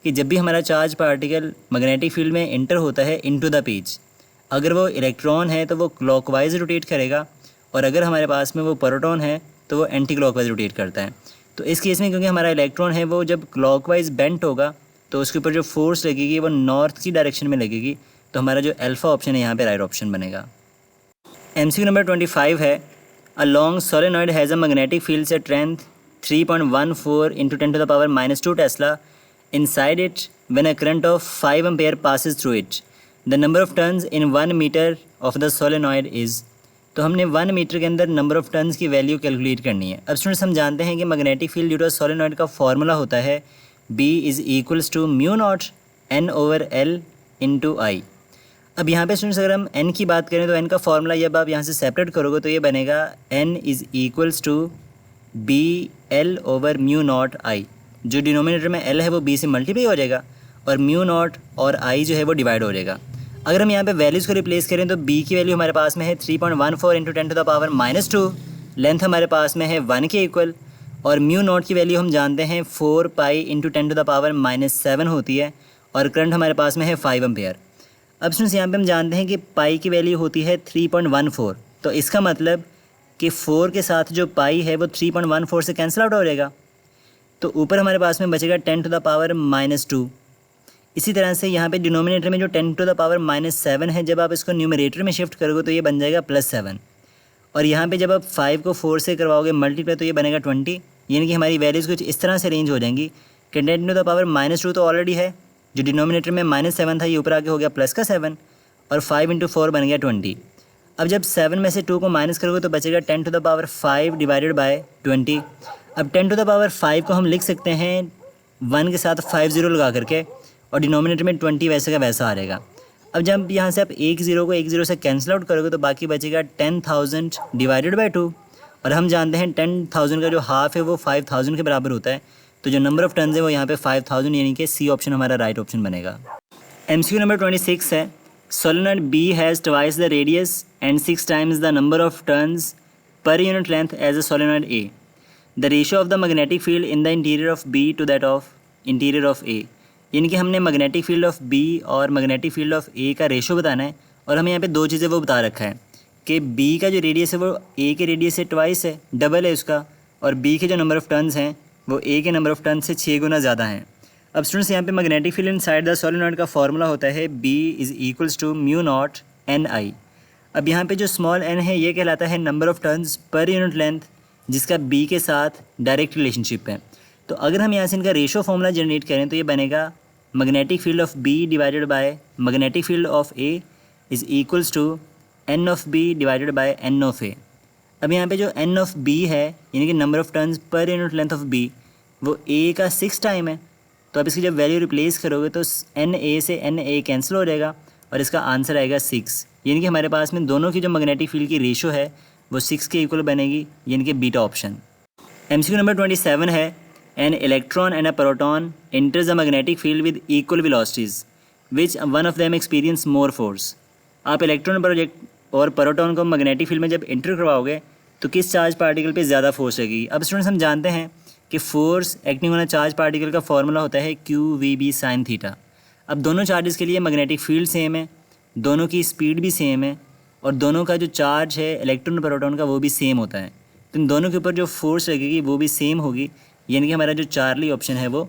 कि जब भी हमारा चार्ज पार्टिकल मैग्नेटिक फील्ड में इंटर होता है इनटू द पेज, अगर वो इलेक्ट्रॉन है तो वो क्लॉकवाइज रोटेट करेगा, और अगर हमारे पास में वो प्रोटॉन है तो वो एंटी क्लॉकवाइज रोटेट करता है। तो इस केस में क्योंकि हमारा इलेक्ट्रॉन है वो जब क्लॉकवाइज बेंट होगा तो उसके ऊपर जो फोर्स लगेगी वो नॉर्थ की डायरेक्शन में लगेगी, तो हमारा जो अल्फ़ा ऑप्शन है यहाँ पे राइट ऑप्शन बनेगा। MCQ नंबर 25 है, a long solenoid has a magnetic field से strength 3.14 into 10⁻² tesla inside it when a current of 5 ampere passes through it. The number of turns in 1 meter of the solenoid is। तो हमने 1 मीटर के अंदर नंबर ऑफ टर्न्स की वैल्यू कैलकुलेट करनी है। अब स्टूडेंट्स हम जानते हैं कि magnetic field due to solenoid का फॉर्मूला होता है B is equals to mu naught N/L into I. अब यहाँ पे स्टूडेंट्स अगर हम N की बात करें तो N का फॉर्मूला जब आप यहाँ से सेपरेट करोगे तो ये बनेगा N इज़ इक्वल्स टू BL/म्यू नॉट आई। जो डिनोमिनेटर में L है वो B से मल्टीप्लाई हो जाएगा और म्यू नॉट और I जो है वो डिवाइड हो जाएगा। अगर हम यहाँ पे वैल्यूज़ को रिप्लेस करें तो B की वैल्यू हमारे पास में है 3.14 इंटू 10⁻², लेंथ हमारे पास में है 1 के इक्वल, और म्यू नॉट की वैल्यू हम जानते हैं 4 पाई इंटू 10⁻⁷ होती है, और करंट हमारे पास में है 5 एम्पेयर। अब स्टूडेंट्स यहाँ पे हम जानते हैं कि पाई की वैल्यू होती है 3.14, तो इसका मतलब कि 4 के साथ जो पाई है वो 3.14 से कैंसिल आउट हो जाएगा, तो ऊपर हमारे पास में बचेगा 10⁻²। इसी तरह से यहाँ पे डिनोमिनेटर में जो 10⁻⁷ है, जब आप इसको न्यूमरेटर में शिफ्ट करोगे तो ये बन जाएगा +7, और यहाँ पे जब आप 5 को 4 से करवाओगे मल्टीप्लाई तो ये बनेगा 20, यानी कि हमारी वैल्यूज़ कुछ इस तरह से रेंज हो जाएंगी कि 10⁻⁻² तो ऑलरेडी है, जो डिनोमिनेटर में -7 था ये ऊपर आके हो गया +7, और 5 इंटू 4 बन गया 20। अब जब 7 में से 2 को माइनस करोगे तो बचेगा 10⁵ डिवाइडेड बाय 20। अब 10⁵ को हम लिख सकते हैं 1 के साथ 5 0 लगा करके, और डिनोमिनेटर में 20 वैसे का वैसा आ रहेगा। अब जब यहाँ से आप 1 0 को 1 0 से कैंसिल आउट करोगे तो बाकी बचेगा 10,000 डिवाइडेड बाय 2, और हम जानते हैं 10,000 का जो हाफ है वो 5,000 के बराबर होता है, तो जो नंबर ऑफ टर्न्स है वो यहाँ पे 5,000, यानी कि C ऑप्शन हमारा राइट ऑप्शन बनेगा। MCQ नंबर 26 है, solenoid B has twice the radius and 6 times the number of turns per unit length as a solenoid A। The ratio of the magnetic field in the interior of B to that of interior of A, यानी कि हमने मैग्नेटिक फील्ड ऑफ B और मैग्नेटिक फील्ड ऑफ A का रेशो बताना है, और हमें यहाँ पे दो चीज़ें वो बता रखा है कि B का जो रेडियस है वो A के रेडियस से ट्वाइस है, डबल है उसका, और B के जो नंबर ऑफ टर्न्स हैं वो A के नंबर ऑफ टर्न्स से 6 गुना ज़्यादा हैं। अब स्टूडेंट्स यहाँ पे magnetic field inside the solenoid का फॉर्मूला होता है B is equals to mu naught Ni। अब यहाँ पे जो स्मॉल n है ये कहलाता है number of turns per unit length, जिसका B के साथ डायरेक्ट रिलेशनशिप है। तो अगर हम यहाँ से इनका रेशो फॉर्मूला जनरेट करें तो ये बनेगा magnetic field of B divided by magnetic field of A is equals to n of B divided by n of A। अब यहाँ पे जो n ऑफ B है, यानी कि number of turns per unit length of B, वो A का 6 टाइम है, तो आप इसकी जब वैल्यू रिप्लेस करोगे तो Na से Na कैंसिल हो जाएगा और इसका आंसर आएगा 6, यानी कि हमारे पास में दोनों की जो मैग्नेटिक फील्ड की रेशो है वो 6 के इक्वल बनेगी, यानी कि बीटा ऑप्शन। MCQ नंबर 27 है, an electron and a proton enters the magnetic field with equal velocities which one of them experience more force. आप इलेक्ट्रॉन प्रोजेक्ट और प्रोटॉन को मैग्नेटिक फील्ड में जब एंटर करवाओगे तो किस चार्ज पार्टिकल पे ज़्यादा फोर्स लगेगी। अब स्टूडेंट्स हम जानते हैं कि force acting on a charge particle का फॉर्मूला होता है QVB sin थीटा। अब दोनों चार्जेस के लिए मैग्नेटिक फील्ड सेम है, दोनों की स्पीड भी सेम है, और दोनों का जो चार्ज है इलेक्ट्रॉन प्रोटॉन का वो भी सेम होता है, तो इन दोनों के ऊपर जो फोर्स लगेगी वो भी सेम होगी, यानी कि हमारा जो चार्ली ऑप्शन है वो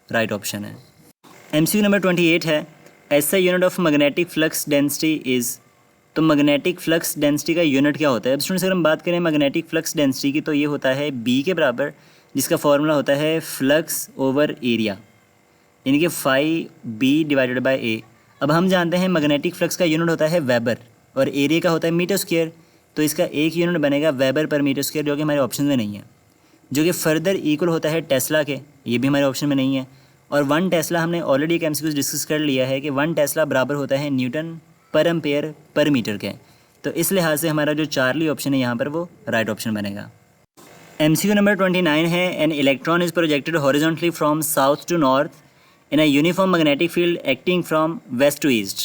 राइट ऑप्शन है। MCQ नंबर 28 है, ऐसा unit of magnetic flux density is. तो मैग्नेटिक फ्लक्स डेंसिटी का यूनिट क्या होता है। अब स्टूडेंट्स अगर हम बात करें मैग्नेटिक फ्लक्स डेंसिटी की तो ये होता है B के बराबर, जिसका फॉर्मूला होता है फ्लक्स ओवर एरिया, यानी कि 5B डिवाइडेड बाय A। अब हम जानते हैं मैग्नेटिक फ्लक्स का यूनिट होता है वेबर और एरिया का होता है मीटर स्क्वायर, तो इसका एक यूनिट बनेगा वेबर पर मीटर स्क्वायर, जो कि हमारे ऑप्शन में नहीं है, जो कि फर्दर इक्वल होता है टेस्ला के, ये भी हमारे ऑप्शन में नहीं है। और 1 टेस्ला हमने ऑलरेडी एक एमसीक्यू डिस्कस कर लिया है कि 1 टेस्ला बराबर होता है Newton per ampere per metre के, तो इस लिहाज से हमारा जो चार्ली ऑप्शन है यहाँ पर वो राइट ऑप्शन बनेगा। एमसीक्यू नंबर 29 है, an electron is projected horizontally from south to north in a uniform magnetic field acting from west to east.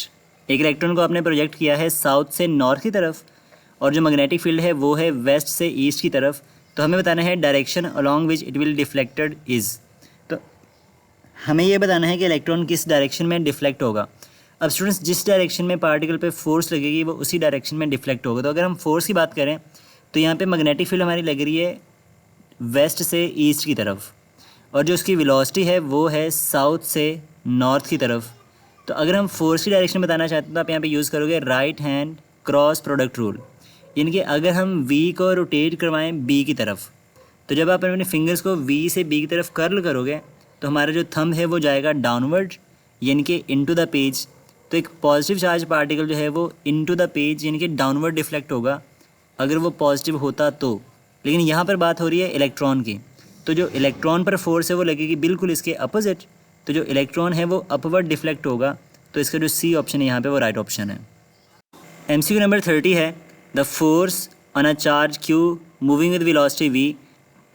एक इलेक्ट्रॉन को आपने प्रोजेक्ट किया है साउथ से नॉर्थ की तरफ और जो मैग्नेटिक फील्ड है वो है वेस्ट से ईस्ट की तरफ, तो हमें बताना है direction along which it will deflected is. तो हमें ये बताना है कि इलेक्ट्रॉन किस डायरेक्शन में डिफ्लेक्ट होगा। अब स्टूडेंट्स, जिस डायरेक्शन में पार्टिकल पे फोर्स लगेगी वो उसी डायरेक्शन में डिफ्लेक्ट होगा। तो अगर हम फोर्स की बात करें तो यहाँ पे मैग्नेटिक फील्ड हमारी लग रही है वेस्ट से ईस्ट की तरफ और जो उसकी वेलोसिटी है वो है साउथ से नॉर्थ की तरफ। तो अगर हम फोर्स की डायरेक्शन बताना चाहते हैं तो आप यहाँ पे यूज़ करोगे right hand cross product rule, यानी कि अगर हम वी को रोटेट करवाएं बी की तरफ, तो जब आप अपने फिंगर्स को वी से बी की तरफ कर्ल करोगे तो हमारा जो थंब है वो जाएगा डाउनवर्ड, यानी कि इनटू द पेज। तो एक पॉजिटिव चार्ज पार्टिकल जो है वो इनटू द पेज यानी कि डाउनवर्ड डिफ्लेक्ट होगा अगर वो पॉजिटिव होता तो। लेकिन यहाँ पर बात हो रही है इलेक्ट्रॉन की, तो जो इलेक्ट्रॉन पर फोर्स है वो लगेगी बिल्कुल इसके अपोजिट, तो जो इलेक्ट्रॉन है वो अपवर्ड डिफ्लेक्ट होगा, तो इसका जो सी ऑप्शन है यहाँ पे वो राइट ऑप्शन है। एमसीक्यू नंबर 30 है, the force on a charge q moving with velocity v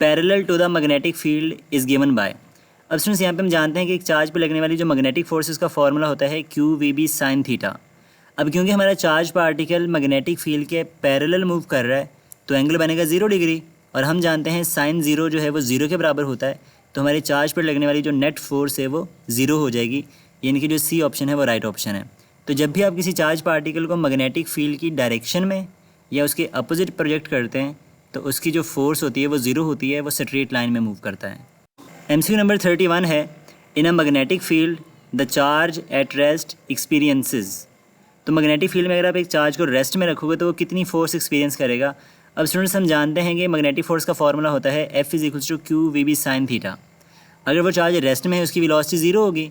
parallel to the magnetic field is given by. अब स्टूडेंट्स यहाँ पे हम जानते हैं कि एक चार्ज पे लगने वाली जो मैग्नेटिक फोर्स उसका फॉर्मूला होता है q v B sine theta. अब क्योंकि हमारा चार्ज पार्टिकल मैग्नेटिक फील्ड के पैरेलल मूव कर रहा है तो एंगल बनेगा 0 डिग्री, और हम जानते हैं साइन 0 जो है वो 0 के बराबर होता है, तो हमारे चार्ज पर लगने वाली जो नेट फोर्स है वो 0 हो जाएगी, यानी कि जो सी ऑप्शन है वो राइट ऑप्शन है। तो जब भी आप किसी चार्ज पार्टिकल को मैग्नेटिक फील्ड की डायरेक्शन में या उसके अपोजिट प्रोजेक्ट करते हैं तो उसकी जो फोर्स होती है वो 0 होती है, वो स्ट्रेट लाइन में मूव करता है। एमसीक्यू नंबर 31 है, in a magnetic field the charge at rest experiences. तो मैग्नेटिक फील्ड में अगर आप एक चार्ज को रेस्ट में रखोगे तो वो कितनी फोर्स एक्सपीरियंस करेगा। अब स्टूडेंट्स हम जानते हैं कि मैग्नेटिक फोर्स का फॉर्मूला होता है F is to q v B sine theta. अगर वो चार्ज रेस्ट में है उसकी वेलोसिटी 0 होगी,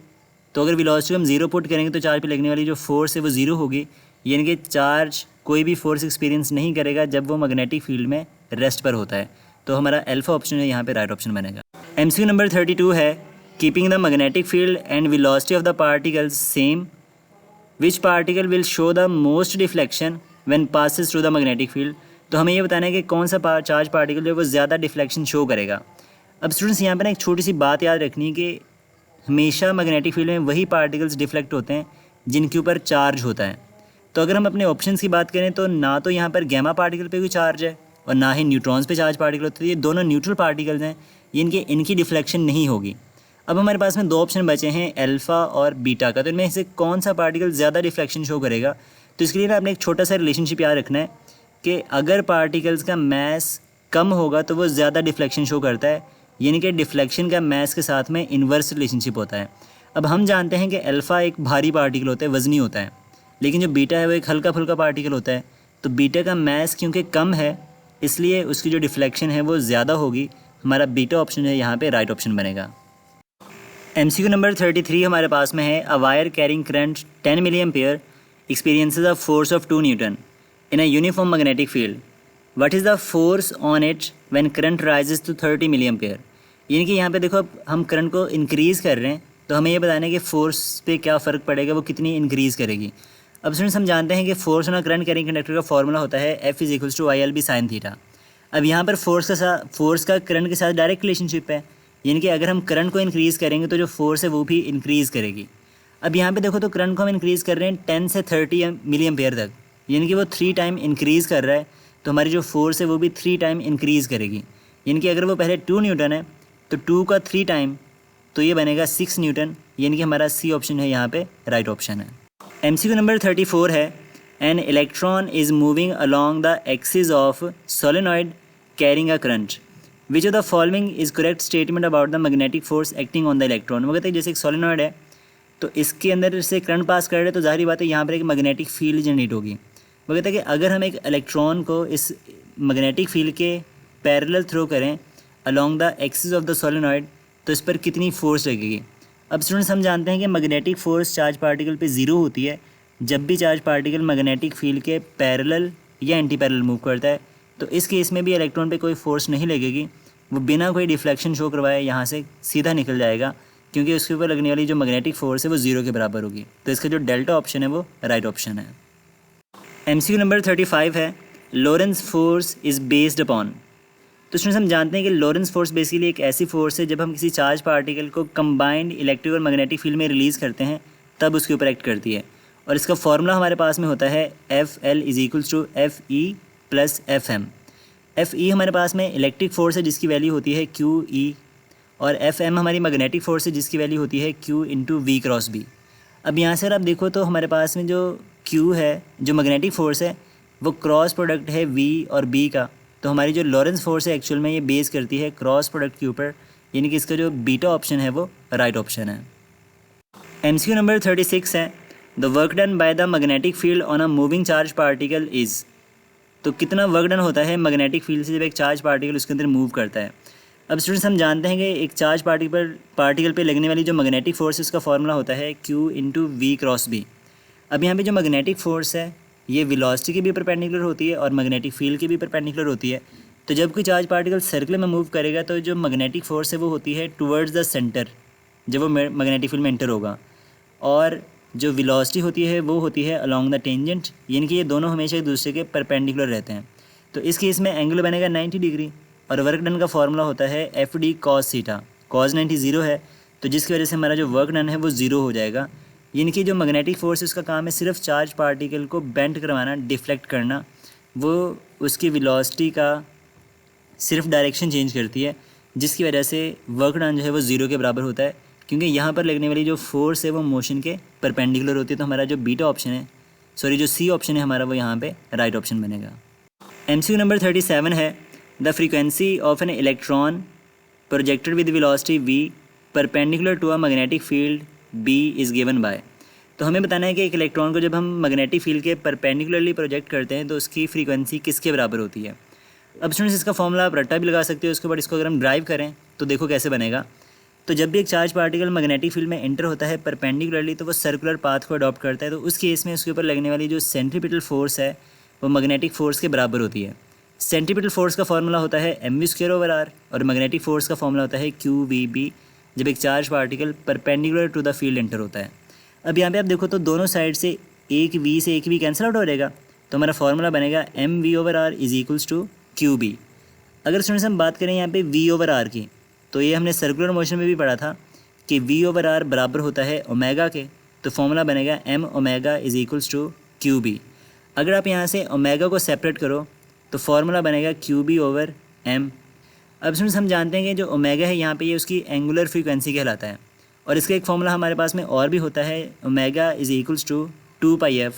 तो अगर वेलोसिटी हम 0 पुट करेंगे तो चार्ज पे लगने वाली जो फोर्स है वो 0 होगी, यानी कि चार्ज कोई भी फोर्स एक्सपीरियंस नहीं करेगा जब वो मैग्नेटिक फील्ड में रेस्ट पर होता है, तो हमारा अल्फा ऑप्शन है यहाँ पे राइट ऑप्शन बनेगा। एमसीक्यू नंबर 32 है, keeping the magnetic field and velocity of the particles same which particle will show the most deflection when passes through the magnetic field. तो हमें ये बताना है कि कौन सा चार्ज पार्टिकल जो है वो ज़्यादा डिफ्लेक्शन शो करेगा। अब स्टूडेंट्स यहाँ पे ना एक छोटी सी बात याद रखनी है कि हमेशा मैग्नेटिक फील्ड में वही पार्टिकल्स डिफ्लेक्ट होते हैं जिनके ऊपर चार्ज होता है। तो अगर हम अपने ऑप्शंस की बात करें तो ना तो यहाँ पर गैमा पार्टिकल पे कोई चार्ज है और ना ही न्यूट्रॉन्स पे चार्ज पार्टिकल होते हैं, ये दोनों न्यूट्रल पार्टिकल्स हैं, इनकी डिफ्लेक्शन नहीं होगी। अब हमारे पास में 2 ऑप्शन बचे हैं अल्फ़ा और बीटा का, तो इनमें से कौन सा पार्टिकल ज़्यादा डिफ्लेक्शन शो करेगा। तो इसके लिए ना आपने एक छोटा सा रिलेशनशिप याद रखना है कि अगर पार्टिकल्स का मैस कम होगा तो वो ज़्यादा डिफ्लेक्शन शो करता है, यानी कि डिफ्लेक्शन का मैस के साथ में इन्वर्स रिलेशनशिप होता है। अब हम जानते हैं कि अल्फ़ा एक भारी पार्टिकल होता है, वज़नी होता है, लेकिन जो बीटा है वो एक हल्का फुल्का पार्टिकल होता है। तो बीटा का मैस क्योंकि कम है इसलिए उसकी जो डिफ्लेक्शन है वो ज़्यादा होगी, हमारा बीटा ऑप्शन है यहाँ पे राइट ऑप्शन बनेगा। एमसीक्यू नंबर 33 हमारे पास में है, a wire carrying current 10 milli ampere experiences a force of 2 newton in a uniform magnetic field, what is the force on it when current rises to 30 milli ampere. यानी कि यहाँ पे देखो अब हम करंट को इंक्रीज़ कर रहे हैं तो हमें ये बताना है कि फोर्स पे क्या फ़र्क पड़ेगा, वो कितनी इंक्रीज़ करेगी। अब स्टूडेंट्स हम जानते हैं कि force on a current carrying conductor का फॉर्मूला होता है F is to IL B sine theta. अब यहाँ पर फोर्स का करंट के साथ डायरेक्ट रिलेशनशिप है, यानी कि अगर हम करंट को इंक्रीज़ करेंगे तो जो फोर्स है वो भी इंक्रीज़ करेगी। अब यहाँ पे देखो तो करंट को हम इंक्रीज़ कर रहे हैं 10 से 30 मिली एम्पेयर तक, यानी कि वो 3 टाइम इंक्रीज़ कर रहा है, तो हमारी जो फोर्स है वो भी 3 टाइम इंक्रीज़ करेगी। यानी कि अगर वो पहले 2 न्यूटन है तो 2 का 3 टाइम तो ये बनेगा 6 न्यूटन, यानी कि हमारा सी ऑप्शन है यहाँ पे राइट ऑप्शन है। एमसीक्यू नंबर 34 है, an electron is moving along the axis of solenoid carrying a current, which of the following is correct statement about the magnetic force acting on the electron. वो कहते हैं जैसे एक सोलेनॉइड है तो इसके अंदर से करंट पास कर रहे हैं तो जाहिर बात है यहाँ पर एक मैग्नेटिक फील्ड जनरेट होगी। वो कहते हैं कि अगर हम एक इलेक्ट्रॉन को इस मैग्नेटिक फील्ड के पैरेलल थ्रो करें along the axis of the solenoid तो इस पर कितनी फोर्स लगेगी। अब स्टूडेंट्स हम जानते हैं कि मैग्नेटिक फोर्स चार्ज पार्टिकल पे ज़ीरो होती है जब भी चार्ज पार्टिकल मैग्नेटिक फील्ड के पैरेलल या एंटी पैरेलल मूव करता है। तो इस केस में भी इलेक्ट्रॉन पे कोई फोर्स नहीं लगेगी, वो बिना कोई डिफ्लेक्शन शो करवाए यहाँ से सीधा निकल जाएगा, क्योंकि उसके ऊपर लगने वाली जो मैग्नेटिक फोर्स है वो ज़ीरो के बराबर होगी। तो इसका जो डेल्टा ऑप्शन है वो राइट ऑप्शन है। MCQ नंबर 35 है, Lawrence force is based upon. तो स्टूडेंट्स हम जानते हैं कि लॉरेंस फोर्स बेसिकली एक ऐसी फोर्स है जब हम किसी चार्ज पार्टिकल को कंबाइंड इलेक्ट्रिक और मैग्नेटिक फील्ड में रिलीज़ करते हैं तब उसके ऊपर एक्ट करती है। और इसका फॉर्मूला हमारे पास में होता है FL = FE + FM। FE हमारे पास में इलेक्ट्रिक फोर्स है जिसकी वैल्यू होती है QE, और FM हमारी मैग्नेटिक फोर्स है जिसकी वैल्यू होती है Q × V × B। अब यहाँ से अगर आप देखो तो हमारे पास में जो Q है, जो मैग्नेटिक फोर्स है, वो क्रॉस प्रोडक्ट है V और B का। तो हमारी जो लॉरेंस फोर्स है एक्चुअल में ये बेस करती है क्रॉस प्रोडक्ट के ऊपर, यानी कि इसका जो बीटा ऑप्शन है वो राइट ऑप्शन है। MCQ नंबर 36 है, the work done by the magnetic field on a moving charge particle is. तो कितना वर्क डन होता है मैग्नेटिक फील्ड से जब एक चार्ज पार्टिकल उसके अंदर मूव करता है। अब स्टूडेंट्स हम जानते हैं कि एक चार्ज पार्टिकल पे लगने वाली जो मैग्नेटिक फोर्स है उसका फॉर्मूला होता है Q × V × B। अब यहाँ पे जो मैग्नेटिक फोर्स है ये वेलोसिटी के भी परपेंडिकुलर होती है और मैग्नेटिक फील्ड की भी परपेंडिकुलर होती है। तो जब कोई चार्ज पार्टिकल सर्कल में मूव करेगा तो जो मैग्नेटिक फोर्स है वो होती है टुवर्ड्स द सेंटर, जब वो मैग्नेटिक फील्ड में एंटर होगा, और जो वेलोसिटी होती है वो होती है अलोंग द टेंजेंट, यानी कि ये दोनों हमेशा एक दूसरे के परपेंडिकुलर रहते हैं। तो इस केस में एंगल बनेगा 90 डिग्री, और वर्क डन का फॉर्मूला होता है FD cos theta. cos 90 zero है, तो जिसकी वजह से हमारा जो वर्क डन है वो ज़ीरो हो जाएगा। यानी कि जो मैग्नेटिक फोर्स है उसका काम है सिर्फ चार्ज पार्टिकल को बेंड करवाना, डिफ्लेक्ट करना, वो उसकी वेलोसिटी का सिर्फ डायरेक्शन चेंज करती है, जिसकी वजह से वर्क डन जो है वो ज़ीरो के बराबर होता है, क्योंकि यहाँ पर लगने वाली जो फोर्स है वो मोशन के परपेंडिकुलर होती है। तो हमारा जो बीटा ऑप्शन है, जो C ऑप्शन है हमारा, वो यहाँ पे राइट ऑप्शन बनेगा। MCQ नंबर 37 है, the frequency of an electron projected with velocity V perpendicular to a magnetic field B is given by. तो हमें बताना है कि एक इलेक्ट्रॉन को जब हम मैग्नेटिक फील्ड के परपेंडिकुलरली प्रोजेक्ट करते हैं तो उसकी फ्रीक्वेंसी किसके बराबर होती है। अब स्टूडेंट्स इसका फॉर्मूला आप रट्टा भी लगा सकते हो, उसके बाद इसको अगर हम ड्राइव करें तो देखो कैसे बनेगा। तो जब भी एक चार्ज पार्टिकल मैग्नेटिक फील्ड में एंटर होता है परपेंडिकुलरली तो वो सर्कुलर पाथ को अडॉप्ट करता है। तो उस केस में उसके ऊपर लगने वाली जो सेंट्रीपिटल फोर्स है वो मैग्नेटिक फोर्स के बराबर होती है। सेंट्रीपिटल फोर्स का फॉर्मूला होता है mv²/r, और मैग्नेटिक फोर्स का फॉर्मूला होता है QVB जब एक charge particle perpendicular to the field enter होता है। अब यहाँ पे आप देखो तो दोनों साइड से एक V से एक V कैंसिल आउट हो जाएगा, तो हमारा फॉर्मूला बनेगा mv/r = QB। अगर स्टूडेंट्स हम बात करें यहाँ पे V/r की, तो ये हमने सर्कुलर मोशन में भी पढ़ा था कि V/r बराबर होता है ओमेगा के, तो फॉर्मूला बनेगा m ω = QB। अगर आप यहाँ से ओमेगा को सेपरेट करो तो फॉर्मूला बनेगा QB/m। अब स्टूडेंट्स हम जानते हैं कि जो ओमेगा है यहाँ पे ये उसकी एंगुलर फ्रीक्वेंसी कहलाता है, और इसका एक फॉर्मूला हमारे पास में और भी होता है ओमेगा = 2πf।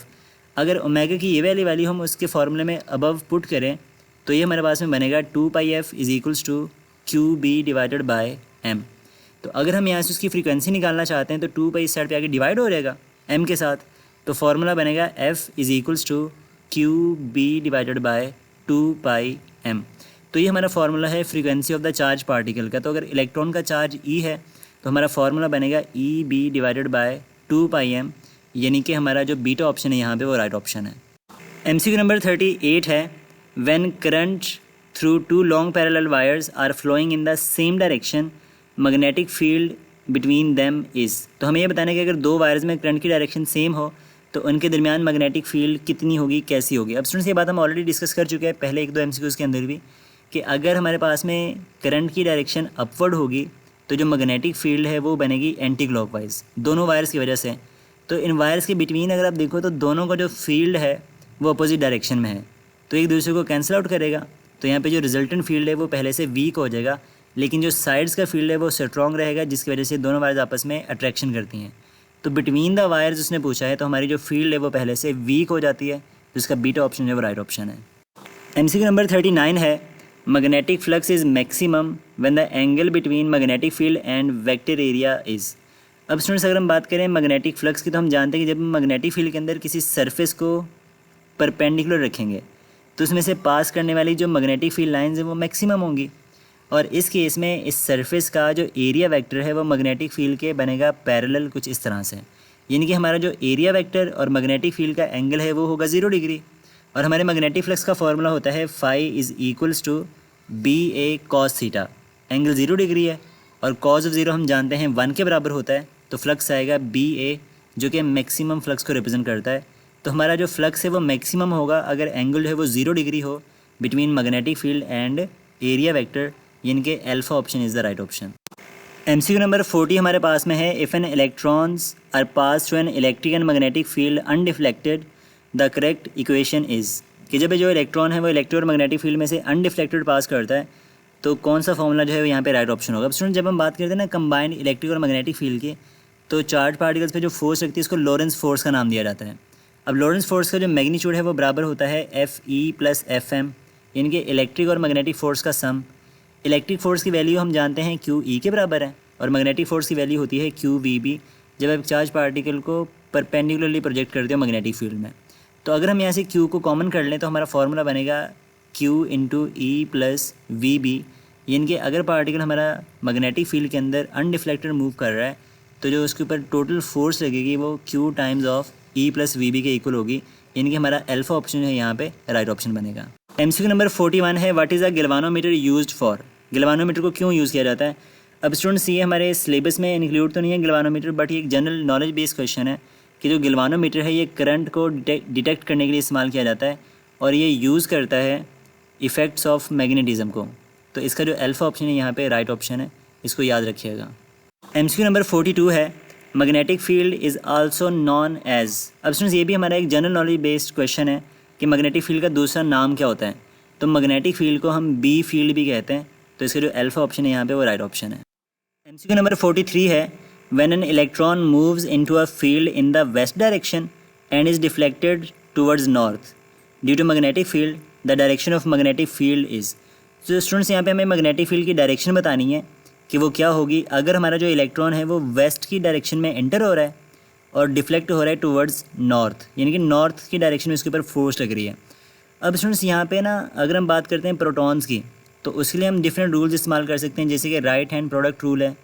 अगर ओमेगा की ये वैल्यू हम उसके फॉर्मूले में अबव पुट करें तो ये हमारे पास में बनेगा 2πf = QB/m। तो अगर हम यहाँ से उसकी फ्रीक्वेंसी निकालना चाहते हैं तो 2π इस साइड पे आके डिवाइड हो जाएगा m के साथ, तो फॉर्मूला बनेगा F = QB/2πm। तो ये हमारा फार्मूला है frequency of the charge particle का। तो अगर इलेक्ट्रॉन का चार्ज E है तो हमारा फार्मूला बनेगा EB/2πm, यानी कि हमारा जो बीटा ऑप्शन है यहाँ पे वो राइट ऑप्शन है। MCQ नंबर 38 है, when current through 2 long parallel wires are flowing in the same direction magnetic field between them is. तो हमें ये बताना है कि अगर 2 वायर्स में करंट की डायरेक्शन सेम हो तो उनके दरमियान मैग्नेटिक फील्ड कितनी होगी, कैसी होगी। अब स्टूडेंट्स ये बात हम ऑलरेडी डिस्कस कर चुके हैं पहले 1-2 MCQs के अंदर भी, कि अगर हमारे पास में करंट की डायरेक्शन अपवर्ड होगी तो जो मैग्नेटिक फील्ड है वो बनेगी एंटी क्लॉकवाइज, दोनों वायर्स की वजह से। तो इन वायर्स के बिटवीन अगर आप देखो तो दोनों का जो फील्ड है वो अपोजिट डायरेक्शन में है, तो एक दूसरे को कैंसिल आउट करेगा। तो यहाँ पे जो रिजल्टेंट फील्ड है वो पहले से वीक हो जाएगा, लेकिन जो साइड्स का फील्ड है वो स्ट्रॉन्ग रहेगा, जिसकी वजह से दोनों वायर्स आपस में अट्रैक्शन करती हैं। तो बिटवीन द वायर्स उसने पूछा है, तो हमारी जो फील्ड है वो पहले से वीक हो जाती है, जिसका बीटा ऑप्शन है वो राइट ऑप्शन है। MCQ नंबर 39 है, magnetic flux is maximum when the angle between magnetic field and vector area is. अब स्टूडेंट्स अगर हम बात करें मैग्नेटिक फ्लक्स की, तो हम जानते हैं कि जब हम मैग्नेटिक फील्ड के अंदर किसी सरफेस को परपेंडिकुलर रखेंगे तो उसमें से पास करने वाली जो मैग्नेटिक फील्ड लाइंस हैं वो मैक्सिमम होंगी, और इस केस में इस सरफेस का जो एरिया वेक्टर है वो मैग्नेटिक फील्ड के बनेगा पैरेलल कुछ इस तरह से, यानी कि हमारा जो एरिया वेक्टर और मैग्नेटिक फील्ड का एंगल है वो होगा 0 डिग्री। और हमारे मैग्नेटिक फ्लक्स का फॉर्मूला होता है phi is equals to B A cos theta. Angle 0 degree है और कॉस ऑफ 0 हम जानते हैं 1 के बराबर होता है, तो फ्लक्स आएगा बी ए जो कि मैक्सिमम फ्लक्स को रिप्रेजेंट करता है। तो हमारा जो फ्लक्स है वो मैक्सिमम होगा अगर एंगल जो है वो 0 डिग्री हो between magnetic field and area vector, यानी कि alpha option is the right option. MCQ number 40 हमारे पास में है, if an electrons are pass through an electric and magnetic field undeflected the correct equation is, कि जब जो इलेक्ट्रॉन है वो इलेक्ट्रिक और मैग्नेटिक फील्ड में से अनडिफ्लेक्टेड पास करता है तो कौन सा फॉर्मूला जो है वो यहाँ पे राइट ऑप्शन होगा। स्टूडेंट जब हम बात करते हैं ना कंबाइंड इलेक्ट्रिक और मैग्नेटिक फील्ड की, तो चार्ज पार्टिकल्स पे जो फोर्स लगती है इसको लॉरेंस फोर्स का नाम दिया जाता है। अब लॉरेंस फोर्स का जो मैग्नीट्यूड है वो बराबर होता है FE + FM, यानी कि इलेक्ट्रिक और मैग्नेटिक फोर्स का सम। इलेक्ट्रिक फोर्स की वैल्यू हम जानते हैं QE के बराबर है और मैग्नेटिक फोर्स की वैल्यू होती है QVB जब आप चार्ज पार्टिकल को परपेंडिकुलरली प्रोजेक्ट करते हो मैग्नेटिक फील्ड में। तो अगर हम यहाँ से Q को कॉमन कर लें तो हमारा फॉर्मूला बनेगा Q × E + VB, यानी कि अगर पार्टिकल हमारा मैग्नेटिक फील्ड के अंदर अनडिफ्लेक्टेड मूव कर रहा है तो जो उसके ऊपर टोटल फोर्स लगेगी वो Q × E + VB के इक्वल होगी, यानी कि हमारा अल्फा ऑप्शन है यहाँ पे राइट ऑप्शन बनेगा। MCQ नंबर 41 है, what is a galvanometer used for. Galvanometer को क्यों यूज़ किया जाता है। अब स्टूडेंट्स ये हमारे सिलेबस में इंक्लूड तो नहीं है गैल्वानोमीटर, बट ये एक जनरल नॉलेज बेस्ड क्वेश्चन है कि जो गैल्वानोमीटर है ये करंट को डिटेक्ट करने के लिए इस्तेमाल किया जाता है और ये यूज़ करता है इफ़ेक्ट्स ऑफ मैग्नेटिज्म को। तो इसका जो अल्फा ऑप्शन है यहाँ पे राइट ऑप्शन है, इसको याद रखिएगा। MCQ नंबर 42 है, magnetic field is also known as. अब स्टूडेंट्स ये भी हमारा एक जनरल नॉलेज बेस्ड क्वेश्चन है कि मैग्नेटिक फील्ड का दूसरा नाम क्या होता है। तो मैग्नेटिक फील्ड को हम बी फील्ड भी कहते हैं, तो इसका जो अल्फा ऑप्शन है यहाँ पे वो राइट ऑप्शन है। MCQ नंबर 43 है, when an electron moves into a field in the west direction and is deflected towards north due to magnetic field the direction of magnetic field is. तो स्टूडेंट्स यहाँ पे हमें मैग्नेटिक फील्ड की डायरेक्शन बतानी है कि वो क्या होगी अगर हमारा जो इलेक्ट्रॉन है वो वेस्ट की डायरेक्शन में एंटर हो रहा है और डिफ्लेक्ट हो रहा है टुवर्ड्स नॉर्थ, यानी कि नॉर्थ की डायरेक्शन में उसके ऊपर फोर्स लग रही है। अब स्टूडेंट्स यहाँ पे ना अगर हम बात करते हैं प्रोटॉन्स की तो उसके लिए हम डिफरेंट रूल्स इस्तेमाल कर सकते हैं, जैसे कि राइट हैंड प्रोडक्ट रूल है,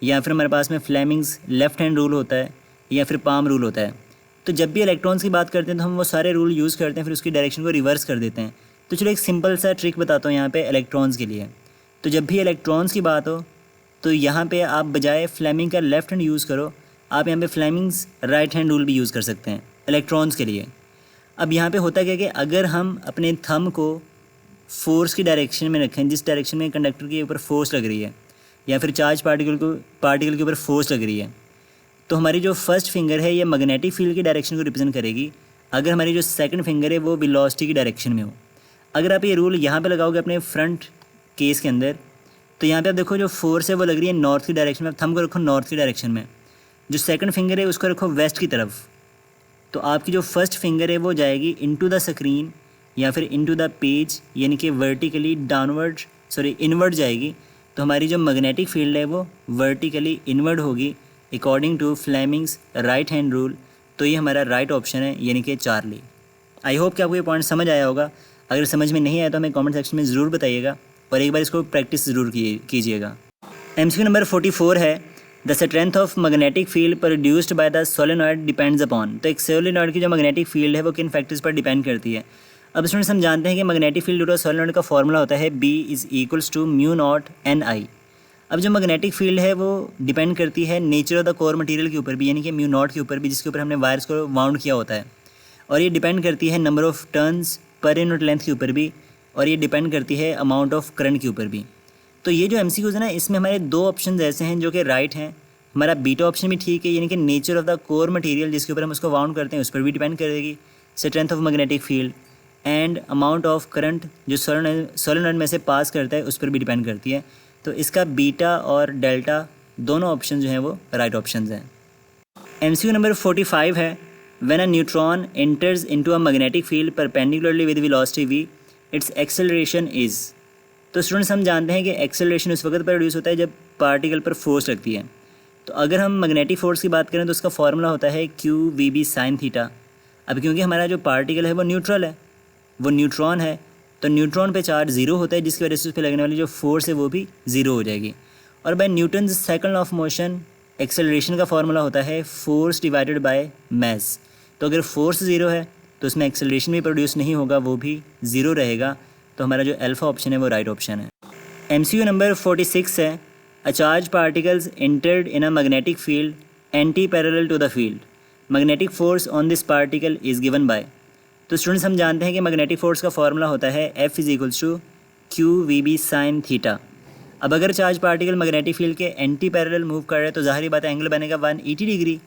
या फिर हमारे पास में फ्लेमिंग्स लेफ्ट हैंड रूल होता है, या फिर पाम रूल होता है। तो जब भी इलेक्ट्रॉन्स की बात करते हैं तो हम वो सारे रूल यूज़ करते हैं, फिर उसकी डायरेक्शन को रिवर्स कर देते हैं। तो चलो एक सिंपल सा ट्रिक बताता हूँ यहाँ पे इलेक्ट्रॉन्स के लिए। तो जब भी इलेक्ट्रॉन्स की बात हो तो यहाँ पे आप बजाय फ्लेमिंग का लेफ़्ट हैंड यूज़ करो, आप यहाँ पे फ्लेमिंग्स राइट हैंड रूल भी यूज़ कर सकते हैं इलेक्ट्रॉन्स के लिए। अब यहाँ पे होता क्या है कि अगर हम अपने थंब को फोर्स की डायरेक्शन में रखें, जिस डायरेक्शन में कंडक्टर के ऊपर फोर्स लग रही है या फिर चार्ज पार्टिकल के ऊपर फोर्स लग रही है, तो हमारी जो फर्स्ट फिंगर है ये मैग्नेटिक फील्ड की डायरेक्शन को रिप्रेजेंट करेगी अगर हमारी जो सेकंड फिंगर है वो वेलोसिटी की डायरेक्शन में हो। अगर आप ये रूल यहाँ पे लगाओगे अपने फ्रंट केस के अंदर, तो यहाँ पे आप देखो जो फोर्स है वो लग रही है नॉर्थ की डायरेक्शन में। आप थंब को रखो नॉर्थ की डायरेक्शन में, जो सेकंड फिंगर है उसको रखो वेस्ट की तरफ, तो आपकी जो फर्स्ट फिंगर है वो जाएगी इनटू द स्क्रीन या फिर इनटू द पेज, यानी कि वर्टिकली इनवर्ड जाएगी। तो हमारी जो मैग्नेटिक फील्ड है वो वर्टिकली इनवर्ड होगी according to Fleming's right hand rule. तो ये हमारा राइट ऑप्शन है, यानी कि चार्ली। आई होप कि आपको ये पॉइंट समझ आया होगा। अगर समझ में नहीं आया तो हमें कमेंट सेक्शन में ज़रूर बताइएगा और एक बार इसको प्रैक्टिस ज़रूर कीजिएगा। MCQ नंबर 44 है, the strength of magnetic field produced by the solenoid depends upon. तो एक सोलेनॉइड की जो मैग्नेटिक फील्ड है वो किन फैक्टर्स पर डिपेंड करती है। अब स्टूडेंट्स हम जानते हैं कि magnetic field due to solenoid का फॉर्मूला होता है B = μ0 Ni। अब जो मैग्नेटिक फील्ड है वो डिपेंड करती है nature of the core material के ऊपर भी, यानी कि μ0 के ऊपर भी, जिसके ऊपर हमने वायर्स को वाउंड किया होता है, और ये डिपेंड करती है number of turns per unit length के ऊपर भी, और ये डिपेंड करती है अमाउंट ऑफ करंट के ऊपर भी। तो ये जो MCQs है ना, इसमें हमारे दो ऑप्शन ऐसे हैं जो कि राइट हैं। हमारा बीटा ऑप्शन भी ठीक है, यानी कि nature of the core material जिसके ऊपर हम उसको वाउंड करते हैं उस पर भी डिपेंड करेगी strength of magnetic field, and amount of current जो सोलेनॉइड में से पास करता है उस पर भी डिपेंड करती है। तो इसका बीटा और डेल्टा दोनों ऑप्शन जो हैं वो राइट ऑप्शन हैं। MCQ नंबर 45 है, when a neutron enters into a magnetic field perpendicularly with velocity v, it's acceleration is. तो स्टूडेंट्स हम जानते हैं कि एक्सेलरेशन उस वक्त प्रोड्यूस होता है जब पार्टिकल पर फोर्स लगती है। तो अगर हम मैग्नेटिक फोर्स की बात करें तो उसका फॉर्मूला होता है QVB sin थीटा। अब क्योंकि हमारा जो पार्टिकल है वो न्यूट्रल है, वो न्यूट्रॉन है, तो न्यूट्रॉन पे चार्ज ज़ीरो होता है, जिसकी वजह से उस पर लगने वाली जो फोर्स है वो भी ज़ीरो हो जाएगी। और by Newton second of motion acceleration का फॉर्मूला होता है फोर्स डिवाइडेड बाय मास। तो अगर फोर्स ज़ीरो है तो उसमें एक्सेलरेशन भी प्रोड्यूस नहीं होगा, वो भी ज़ीरो रहेगा। तो हमारा जो अल्फ़ा ऑप्शन है वो राइट ऑप्शन है। MCQ नंबर 46 है, a charge particles entered in a magnetic field anti parallel to the field, magnetic force on this particle is given by. तो स्टूडेंट्स हम जानते हैं कि मैग्नेटिक फोर्स का फॉर्मूला होता है F = QVB sin थीटा। अब अगर चार्ज पार्टिकल मैग्नेटिक फील्ड के एंटी पैरेलल मूव कर रहे हैं तो ज़ाहिर बात है एंगल बनेगा 180 डिग्री,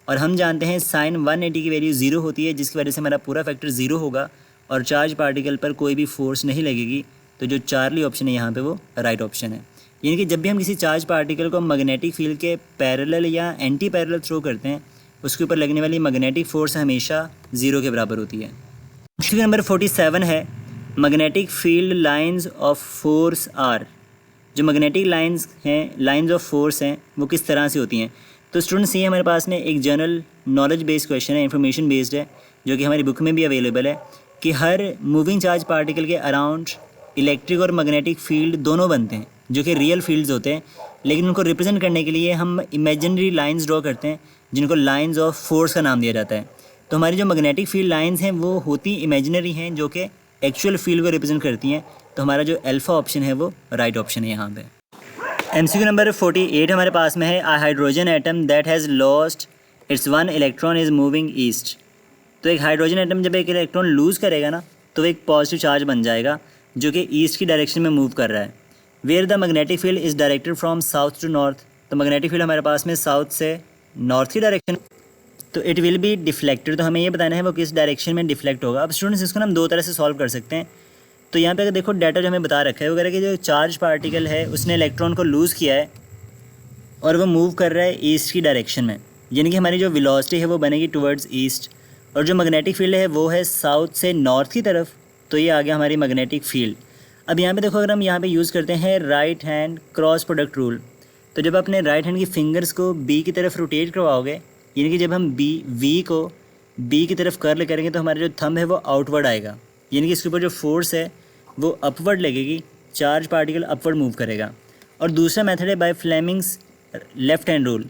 और हम जानते हैं साइन 180 की वैल्यू ज़ीरो होती है, जिसकी वजह से हमारा पूरा फैक्टर ज़ीरो होगा और चार्ज पार्टिकल पर कोई भी फोर्स नहीं लगेगी। तो जो चार्ली ऑप्शन है यहाँ पे वो राइट ऑप्शन है। यानी कि जब भी हम किसी चार्ज पार्टिकल को मैग्नेटिक फील्ड के पैरेलल या एंटी पैरेलल थ्रो करते हैं, उसके ऊपर लगने वाली मैग्नेटिक फोर्स हमेशा ज़ीरो के बराबर होती है। क्वेश्चन नंबर 47 है, magnetic field lines of force are. जो मैग्नेटिक लाइंस हैं, लाइंस ऑफ फोर्स हैं, वो किस तरह से होती हैं। तो स्टूडेंट्स ये हमारे पास में एक जनरल नॉलेज बेस्ड क्वेश्चन है, इन्फॉर्मेशन बेस्ड है, जो कि हमारी बुक में भी अवेलेबल है कि हर मूविंग चार्ज पार्टिकल के अराउंड इलेक्ट्रिक और मैग्नेटिक फील्ड दोनों बनते हैं, जो कि रियल फील्ड्स होते हैं, लेकिन उनको रिप्रेजेंट करने के लिए हम इमेजिनरी लाइंस ड्रॉ करते हैं, जिनको लाइंस ऑफ फोर्स का नाम दिया जाता है। तो हमारी जो मैग्नेटिक फील्ड लाइंस हैं वो होती इमेजिनरी हैं, जो कि एक्चुअल फील्ड को रिप्रेजेंट करती हैं। तो हमारा जो अल्फ़ा ऑप्शन है वो राइट ऑप्शन है यहाँ पे। MCQ नंबर 48 हमारे पास में है, a hydrogen atom that has lost its one electron is moving east. तो एक हाइड्रोजन एटम जब एक इलेक्ट्रॉन लूज़ करेगा ना, तो एक पॉजिटिव चार्ज बन जाएगा जो कि ईस्ट की डायरेक्शन में मूव कर रहा है। Where the magnetic field is directed from south to north. तो मैग्नेटिक फील्ड हमारे पास में साउथ से नॉर्थ की डायरेक्शन, तो इट विल बी डिफ्लेक्टेड। तो हमें ये बताना है वो किस डायरेक्शन में डिफ्लेक्ट होगा। अब स्टूडेंट्स इसको हम दो तरह से सॉल्व कर सकते हैं। तो यहाँ पे अगर देखो डाटा जो हमें बता रखा है वो कह रहा है कि जो चार्ज पार्टिकल है उसने इलेक्ट्रॉन को लूज़ किया है और वो मूव कर रहा है ईस्ट की डायरेक्शन में, यानी कि हमारी जो वेलोसिटी है वो बनेगी टुवर्ड्स ईस्ट, और जो मैग्नेटिक फील्ड है वो है साउथ से नॉर्थ की तरफ। तो ये आ गया हमारी मैग्नेटिक फील्ड। अब यहाँ पे देखो, अगर हम यहाँ पे यूज़ करते हैं right hand cross product rule, तो जब अपने राइट हैंड की फिंगर्स को बी की तरफ रोटेट करवाओगे, यानी कि जब हम वी को बी की तरफ कर्ल करेंगे तो हमारा जो थंब है वो आउटवर्ड आएगा, यानी कि इसके ऊपर जो फोर्स है वो अपवर्ड लगेगी, चार्ज पार्टिकल अपवर्ड मूव करेगा। और दूसरा मेथड है by Fleming's left hand rule.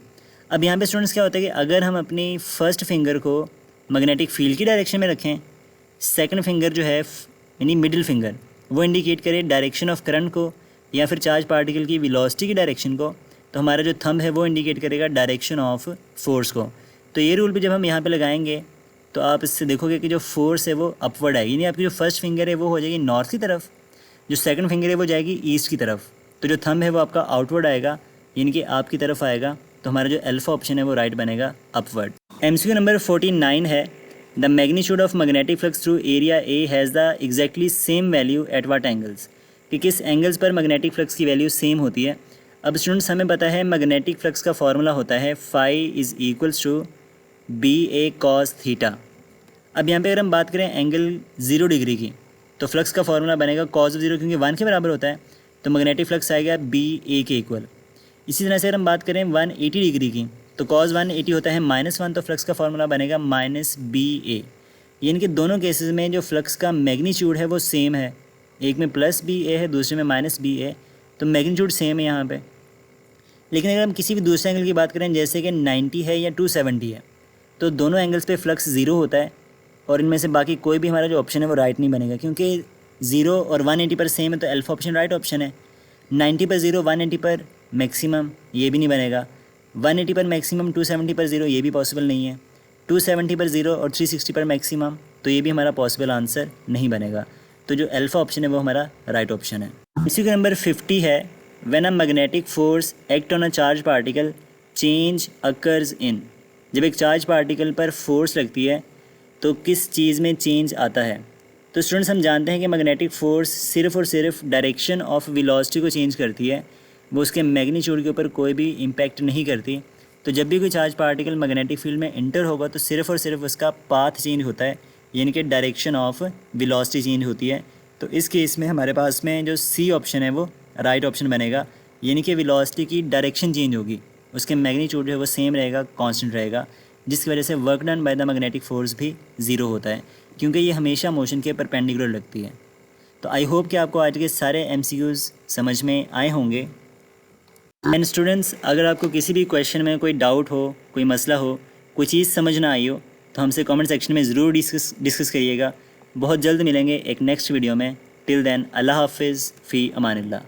अब यहाँ पे स्टूडेंट्स क्या होता है कि अगर हम अपनी फर्स्ट फिंगर को मैग्नेटिक फील्ड की डायरेक्शन में रखें, सेकंड फिंगर जो है यानी मिडिल फिंगर वो इंडिकेट करे डायरेक्शन ऑफ करंट को या फिर चार्ज पार्टिकल की वेलोसिटी की डायरेक्शन को, तो हमारा जो थंब है वो इंडिकेट करेगा डायरेक्शन ऑफ फोर्स को। तो ये रूल भी जब हम यहाँ पे लगाएंगे तो आप इससे देखोगे कि जो फोर्स है वो अपवर्ड आएगी, यानी आपकी जो फर्स्ट फिंगर है वो हो जाएगी नॉर्थ की तरफ, जो सेकंड फिंगर है वो जाएगी ईस्ट की तरफ। तो जो थंब है वो आपका आउटवर्ड आएगा, यानी कि आपकी तरफ आएगा। तो हमारा जो अल्फ़ा ऑप्शन है वो राइट बनेगा, अपवर्ड। MCQ नंबर 49 है, the magnitude of magnetic flux through area A has the exactly same value at what angles. कि किस एंगल्स पर मैग्नेटिक फ्लक्स की वैल्यू सेम होती है। अब स्टूडेंट्स हमें पता है मैग्नेटिक फ्लक्स का फॉर्मूला होता है फाई = BA cos थीटा। अब यहाँ पे अगर हम बात करें एंगल 0 डिग्री की, तो फ्लक्स का फॉर्मूला बनेगा cos 0, क्योंकि 1 के बराबर होता है, तो मैग्नेटिक फ्लक्स आएगा BA के इक्वल। इसी तरह से अगर हम बात करें 180 डिग्री की, तो cos 180 होता है -1, तो फ्लक्स का फॉर्मूला बनेगा -BA। यानी कि दोनों केसेस में जो फ्लक्स का मैग्नीट्यूड है वो सेम है, एक में +BA है, दूसरे में -BA, तो मैग्नीट्यूड सेम है यहाँ पे। लेकिन अगर हम किसी भी दूसरे एंगल की बात करें, जैसे कि 90 है या 270 है, तो दोनों एंगल्स पे फ्लक्स 0 होता है, और इनमें से बाकी कोई भी हमारा जो ऑप्शन है वो राइट नहीं बनेगा, क्योंकि 0 और 180 पर सेम है, तो अल्फ़ा ऑप्शन राइट ऑप्शन है। 90 पर 0, 180 पर मैक्सिमम, ये भी नहीं बनेगा। 180 पर मैक्सिमम, 270 पर 0, ये भी पॉसिबल नहीं है। 270 पर 0 और 360 पर मैक्सिमम, तो ये भी हमारा पॉसिबल आंसर नहीं बनेगा। तो जो अल्फ़ा ऑप्शन है वो हमारा राइट ऑप्शन है। इसी का नंबर 50 है, when a magnetic force act on a charge particle change occurs in. जब एक चार्ज पार्टिकल पर फोर्स लगती है तो किस चीज़ में चेंज आता है। तो स्टूडेंट्स हम जानते हैं कि मैग्नेटिक फोर्स सिर्फ़ और सिर्फ डायरेक्शन ऑफ वेलोसिटी को चेंज करती है, वो उसके मैग्नीट्यूड के ऊपर कोई भी इम्पैक्ट नहीं करती। तो जब भी कोई चार्ज पार्टिकल मैग्नेटिक फील्ड में इंटर होगा तो सिर्फ़ और सिर्फ उसका पाथ चेंज होता है, यानी कि डायरेक्शन ऑफ वेलोसिटी चेंज होती है। तो इस केस में हमारे पास में जो सी ऑप्शन है वो राइट ऑप्शन बनेगा, यानी कि वेलोसिटी की डायरेक्शन चेंज होगी, उसके मैग्नीट्यूड है वो सेम रहेगा, कांस्टेंट रहेगा, जिसकी वजह से work done by the magnetic force भी 0 होता है, क्योंकि ये हमेशा मोशन के परपेंडिकुलर लगती है। तो आई होप कि आपको आज के सारे MCQs समझ में आए होंगे। एंड स्टूडेंट्स, अगर आपको किसी भी क्वेश्चन में कोई डाउट हो, कोई मसला हो, कोई चीज़ समझ ना आई हो, तो हमसे कमेंट सेक्शन में ज़रूर डिस्कस करिएगा। बहुत जल्द मिलेंगे एक नेक्स्ट वीडियो में। टिल देन, अल्लाह हाफिज़, फ़ी अमानिल्लाह।